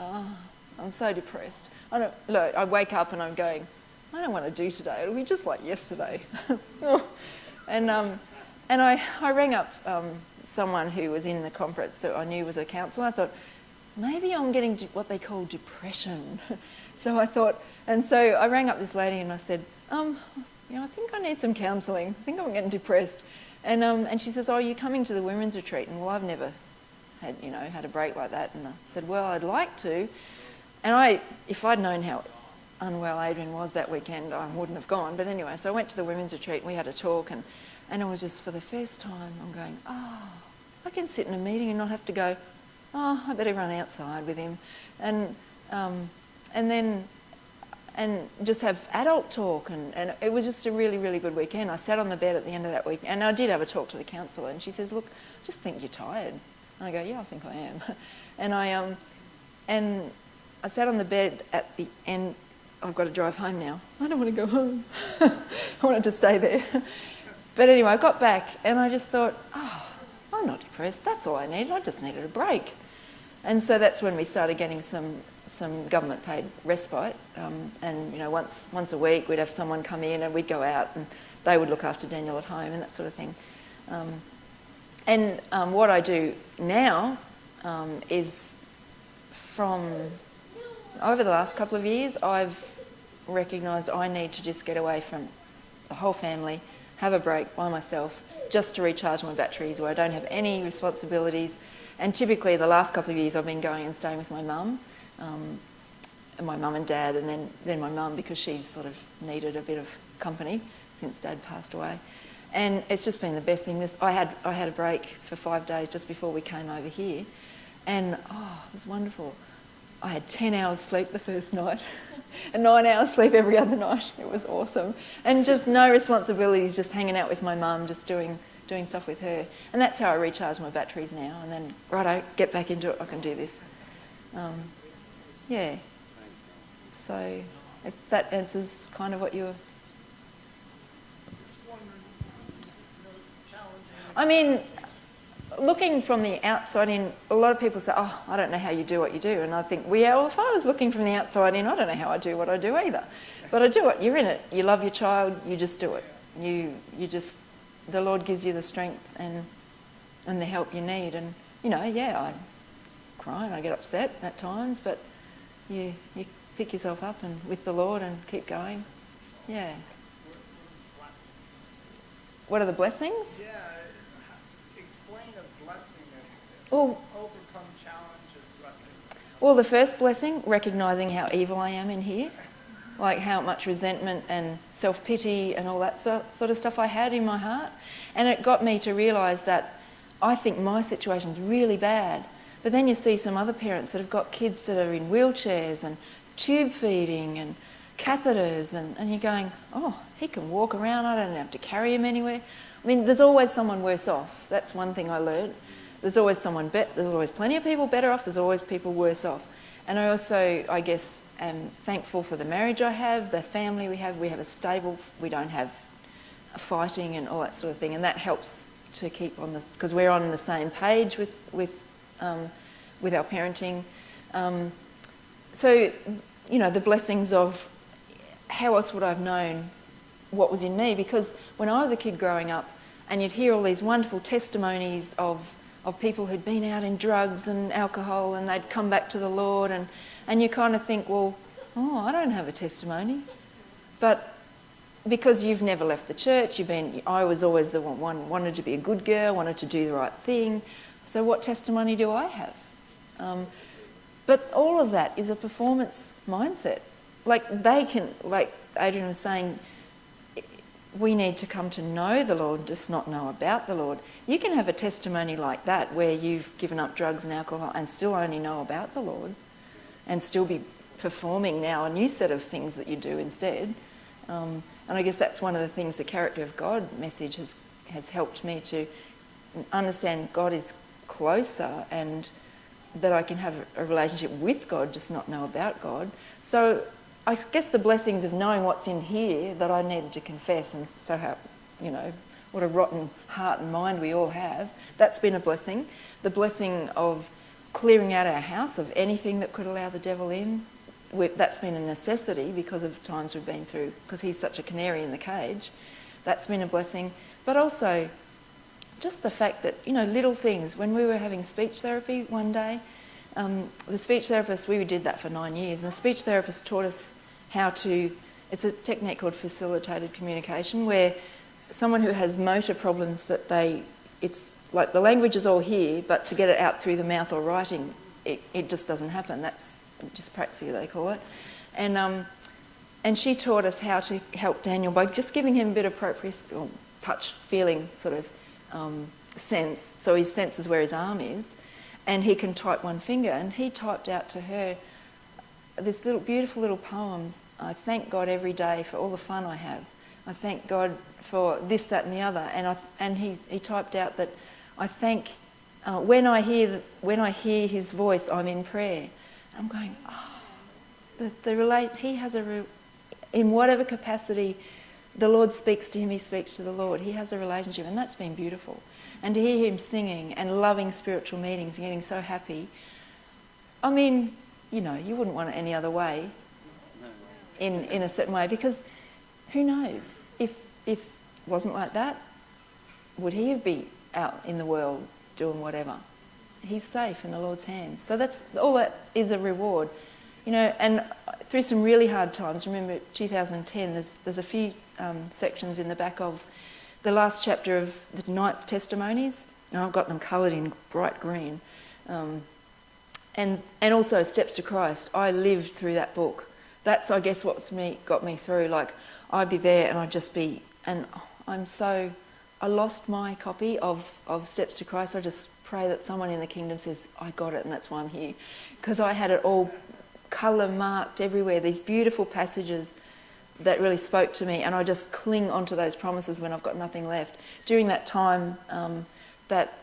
I'm so depressed. I wake up and I'm going, I don't want to do today. It'll be just like yesterday. And I rang up someone who was in the conference that I knew was a counsellor. I thought, maybe I'm getting what they call depression. So I rang up this lady and I said, I think I need some counselling. I think I'm getting depressed. And she says, you're coming to the women's retreat. And well, I've never had a break like that. And I said, well, I'd like to. And if I'd known how unwell Adrian was that weekend, I wouldn't have gone. But anyway, so I went to the women's retreat and we had a talk, and it was just for the first time I'm going, I can sit in a meeting and not have to go, I better run outside with him. And just have adult talk, and it was just a really, really good weekend. I sat on the bed at the end of that week, and I did have a talk to the counsellor, and she says, look, I just think you're tired. And I go, yeah, I think I am. And I sat on the bed at the end. I've got to drive home now. I don't want to go home. I wanted to stay there. But anyway, I got back and I just thought, I'm not depressed. That's all I needed. I just needed a break. And so that's when we started getting some government-paid respite. And once a week we'd have someone come in and we'd go out and they would look after Daniel at home and that sort of thing. What I do now is from over the last couple of years, I've recognised I need to just get away from the whole family, have a break by myself, just to recharge my batteries, where I don't have any responsibilities. And typically the last couple of years I've been going and staying with my mum, and my mum and dad, and then my mum, because she's sort of needed a bit of company since Dad passed away. And it's just been the best thing. I had a break for 5 days just before we came over here, and it was wonderful. I had 10 hours sleep the first night and 9 hours sleep every other night. It was awesome. And just no responsibilities, just hanging out with my mum, just doing stuff with her. And that's how I recharge my batteries now. And then, righto, get back into it, I can do this. Yeah. So if that answers kind of what you were... I mean, looking from the outside in, a lot of people say, I don't know how you do what you do. And I think, if I was looking from the outside in, I don't know how I do what I do either. But I do it. You're in it. You love your child. You just do it. The Lord gives you the strength and the help you need. And, I cry and I get upset at times. But, you pick yourself up and with the Lord and keep going. Yeah. What are the blessings? Yeah, explain a blessing and Well, overcome challenge of blessing. Well, the first blessing, recognising how evil I am in here, like how much resentment and self-pity and all that sort of stuff I had in my heart. And it got me to realise that I think my situation's really bad. But then you see some other parents that have got kids that are in wheelchairs and tube feeding and catheters, and you're going, oh, he can walk around, I don't have to carry him anywhere. I mean, there's always someone worse off. That's one thing I learned. There's always there's always plenty of people better off, there's always people worse off. And I also, I guess, am thankful for the marriage I have, the family we have a stable, we don't have fighting and all that sort of thing, and that helps to keep on this, because we're on the same page with our parenting. So, you know, the blessings of how else would I have known what was in me? Because when I was a kid growing up, and you'd hear all these wonderful testimonies of people who'd been out in drugs and alcohol and they'd come back to the Lord, and you kind of think, well, oh, I don't have a testimony. But because you've never left the church, I was always the one wanted to be a good girl, wanted to do the right thing. So what testimony do I have? But all of that is a performance mindset. Like Adrian was saying, we need to come to know the Lord, just not know about the Lord. You can have a testimony like that where you've given up drugs and alcohol and still only know about the Lord and still be performing now a new set of things that you do instead. And I guess that's one of the things the Character of God message has helped me to understand. God is closer, and that I can have a relationship with God, just not know about God. So I guess the blessings of knowing what's in here that I needed to confess, and so how, you know, what a rotten heart and mind we all have, that's been a blessing. The blessing of clearing out our house of anything that could allow the devil in, that's been a necessity because of times we've been through, because he's such a canary in the cage. That's been a blessing. But also just the fact that, you know, little things. When we were having speech therapy one day, the speech therapist, we did that for 9 years, and the speech therapist taught us it's a technique called facilitated communication, where someone who has motor problems, it's like the language is all here, but to get it out through the mouth or writing, it just doesn't happen. That's dyspraxia, they call it. And she taught us how to help Daniel by just giving him a bit of proprioception, touch, feeling sort of sense, so his sense is where his arm is, and he can type one finger, and he typed out to her this beautiful little poems. I thank God every day for all the fun I have. I thank God for this, that and the other. And he typed out that I thank, when I hear his voice, I'm in prayer. I'm going, oh, he has in whatever capacity the Lord speaks to him, he speaks to the Lord. He has a relationship, and that's been beautiful. And to hear him singing and loving spiritual meetings and getting so happy, I mean, you know, you wouldn't want it any other way, in a certain way, because who knows, if it wasn't like that, would he be out in the world doing whatever? He's safe in the Lord's hands. So all that is a reward, you know. And through some really hard times, remember 2010, there's a few sections in the back of the last chapter of the 9th testimonies, and I've got them coloured in bright green. And also Steps to Christ. I lived through that book. That's, I guess, got me through. Like, I'd be there and I'd just be, and I lost my copy of Steps to Christ. I just pray that someone in the kingdom says, I got it, and that's why I'm here. Because I had it all colour marked everywhere, these beautiful passages that really spoke to me, and I just cling onto those promises when I've got nothing left. During that time, that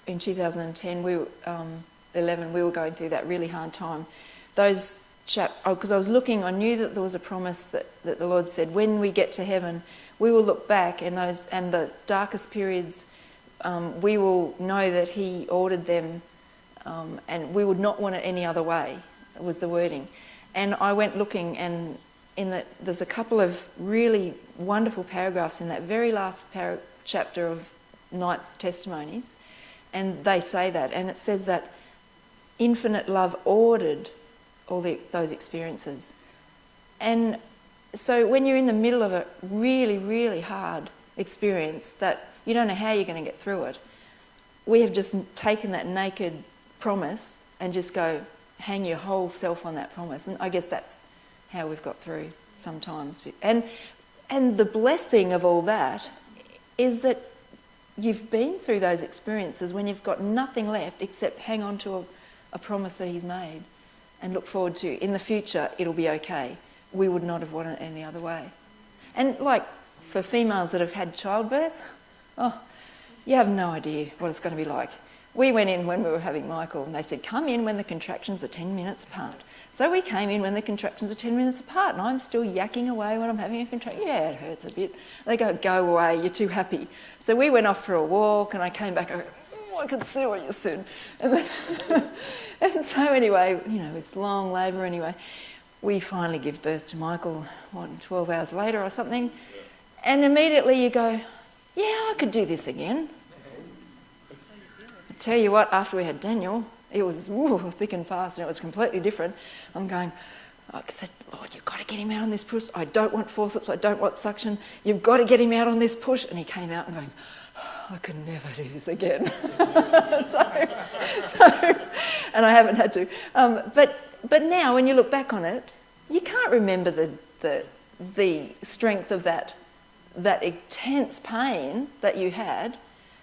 in 2010, 11, we were going through that really hard time. Because I was looking, I knew that there was a promise that the Lord said, when we get to heaven, we will look back, and the darkest periods, we will know that he ordered them, and we would not want it any other way, was the wording. And I went looking, and there's a couple of really wonderful paragraphs in that very last chapter of 9th Testimonies, and they say that, and it says that infinite love ordered those experiences. And so when you're in the middle of a really, really hard experience that you don't know how you're going to get through it, we have just taken that naked promise and just go hang your whole self on that promise. And I guess that's how we've got through sometimes. And the blessing of all that is that you've been through those experiences when you've got nothing left except hang on to a promise that he's made and look forward to, in the future, it'll be okay. We would not have wanted it any other way. And like for females that have had childbirth, oh, you have no idea what it's going to be like. We went in when we were having Michael and they said, come in when the contractions are 10 minutes apart. So we came in when the contractions are 10 minutes apart and I'm still yakking away when I'm having a contraction. Yeah, it hurts a bit. They go away, you're too happy. So we went off for a walk and I came back, I go, I can see what you said. And then, and so anyway, it's long labour anyway. We finally give birth to Michael, 12 hours later or something. And immediately you go, yeah, I could do this again. I tell you what, after we had Daniel, it was thick and fast and it was completely different. I said, Lord, you've got to get him out on this push. I don't want forceps, I don't want suction. You've got to get him out on this push. And he came out and going, I could never do this again. And I haven't had to. But now when you look back on it, you can't remember the strength of that intense pain that you had.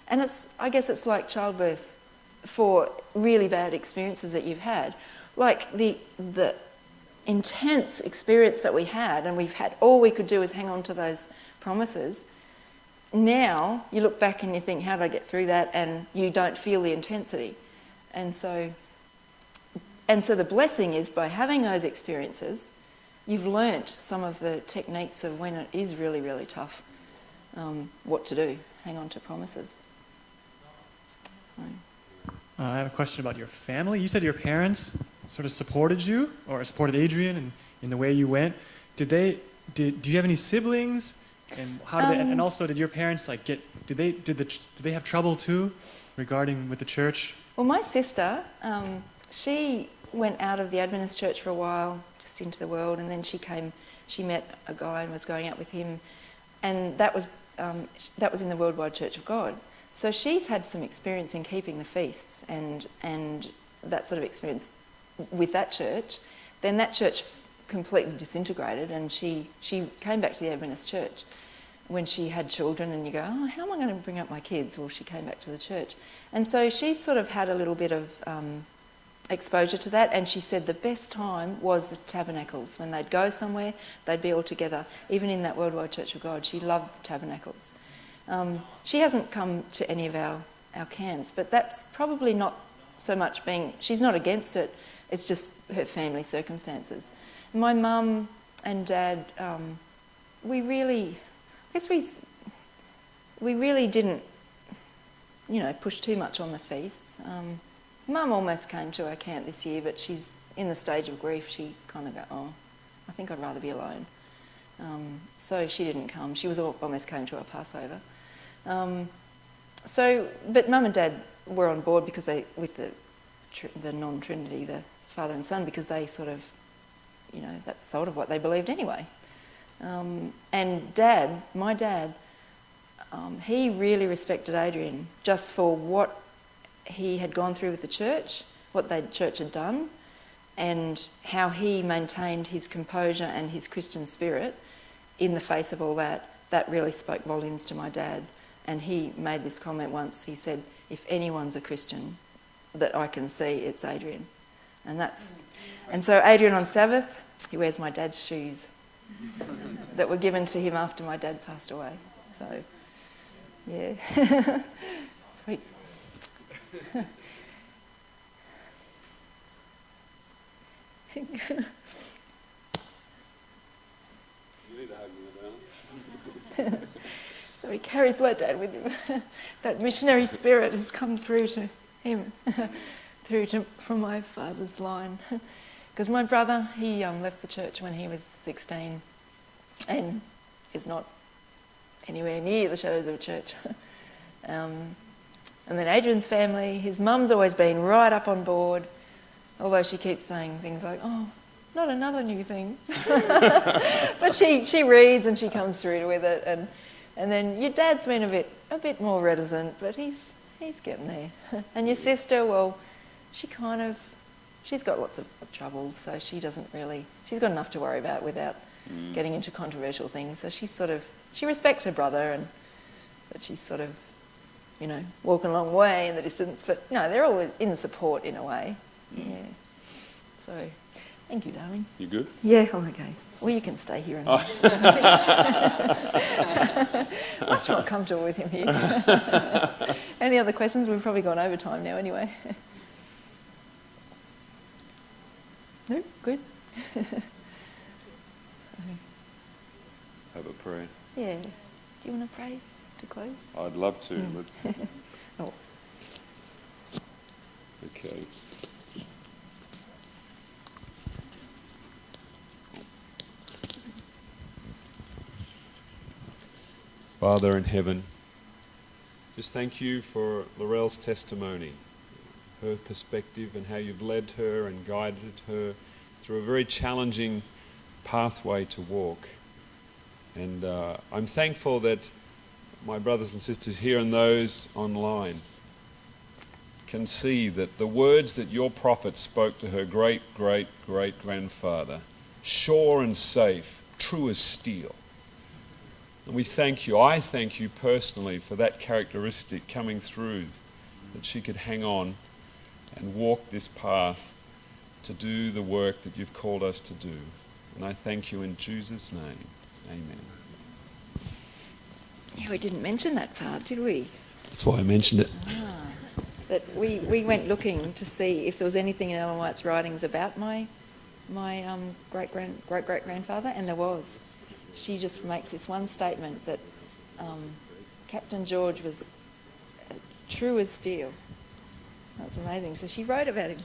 And I guess it's like childbirth for really bad experiences that you've had. Like the intense experience that we had, and we've had, all we could do is hang on to those promises. Now you look back and you think, how did I get through that? And you don't feel the intensity. And so the blessing is by having those experiences, you've learnt some of the techniques of when it is really, really tough, what to do, hang on to promises. So. I have a question about your family. You said your parents sort of supported you or supported Adrian in the way you went. Do you have any siblings? And how did and also did your parents did they have trouble too regarding with the church? Well, my sister, she went out of the Adventist church for a while, just into the world, and then she met a guy and was going out with him, and that was in the Worldwide Church of God. So she's had some experience in keeping the feasts and that sort of experience with that church. Then that church completely disintegrated, and she came back to the Adventist church when she had children, and you go, oh, how am I going to bring up my kids? Well, she came back to the church. And so she sort of had a little bit of exposure to that, and she said the best time was the tabernacles. When they'd go somewhere, they'd be all together. Even in that Worldwide Church of God, she loved tabernacles. She hasn't come to any of our camps, but that's probably not so much she's not against it, it's just her family circumstances. My mum and dad, we really didn't, push too much on the feasts. Mum almost came to our camp this year, but she's in the stage of grief. She kind of go, oh, I think I'd rather be alone. So she didn't come. She almost came to our Passover. But Mum and Dad were on board because with the non-Trinity, the father and son, because they sort of, that's sort of what they believed anyway. And Dad, my dad, he really respected Adrian just for what he had gone through with the church, what the church had done, and how he maintained his composure and his Christian spirit in the face of all that. That really spoke volumes to my dad. And he made this comment once. He said, if anyone's a Christian that I can see, it's Adrian. And so Adrian on Sabbath, he wears my dad's shoes that were given to him after my dad passed away. So, yeah. Sweet. You need to hug me down. So he carries my dad with him. That missionary spirit has come through to him, from my father's line. Because my brother, he left the church when he was 16 and is not anywhere near the shadows of a church. And then Adrian's family, his mum's always been right up on board, although she keeps saying things like, oh, not another new thing. But she reads and she comes through with it, and then your dad's been a bit more reticent, but he's getting there. And your sister, well, she's got lots of troubles, so she's got enough to worry about without getting into controversial things. So she respects her brother, but she's sort of, walking a long way in the distance. But no, they're all in support in a way. Yeah. So, thank you, darling. You good? Yeah, I'm okay. Well, you can stay here. Much more comfortable with him here. Any other questions? We've probably gone over time now anyway. No? Good? Have a prayer. Yeah. Do you want to pray to close? I'd love to. Let's... Oh. Okay. Father in heaven, just thank you for Lorelle's testimony, her perspective and how you've led her and guided her through a very challenging pathway to walk. And I'm thankful that my brothers and sisters here and those online can see that the words that your prophet spoke to her great-great-great-grandfather, sure and safe, true as steel. And we thank you, I thank you personally for that characteristic coming through, that she could hang on and walk this path to do the work that you've called us to do. And I thank you in Jesus' name. Amen. Yeah, we didn't mention that part, did we? That's why I mentioned it. That we went looking to see if there was anything in Ellen White's writings about my great-great-grandfather, and there was. She just makes this one statement that Captain George was true as steel. That's amazing. So she wrote about him.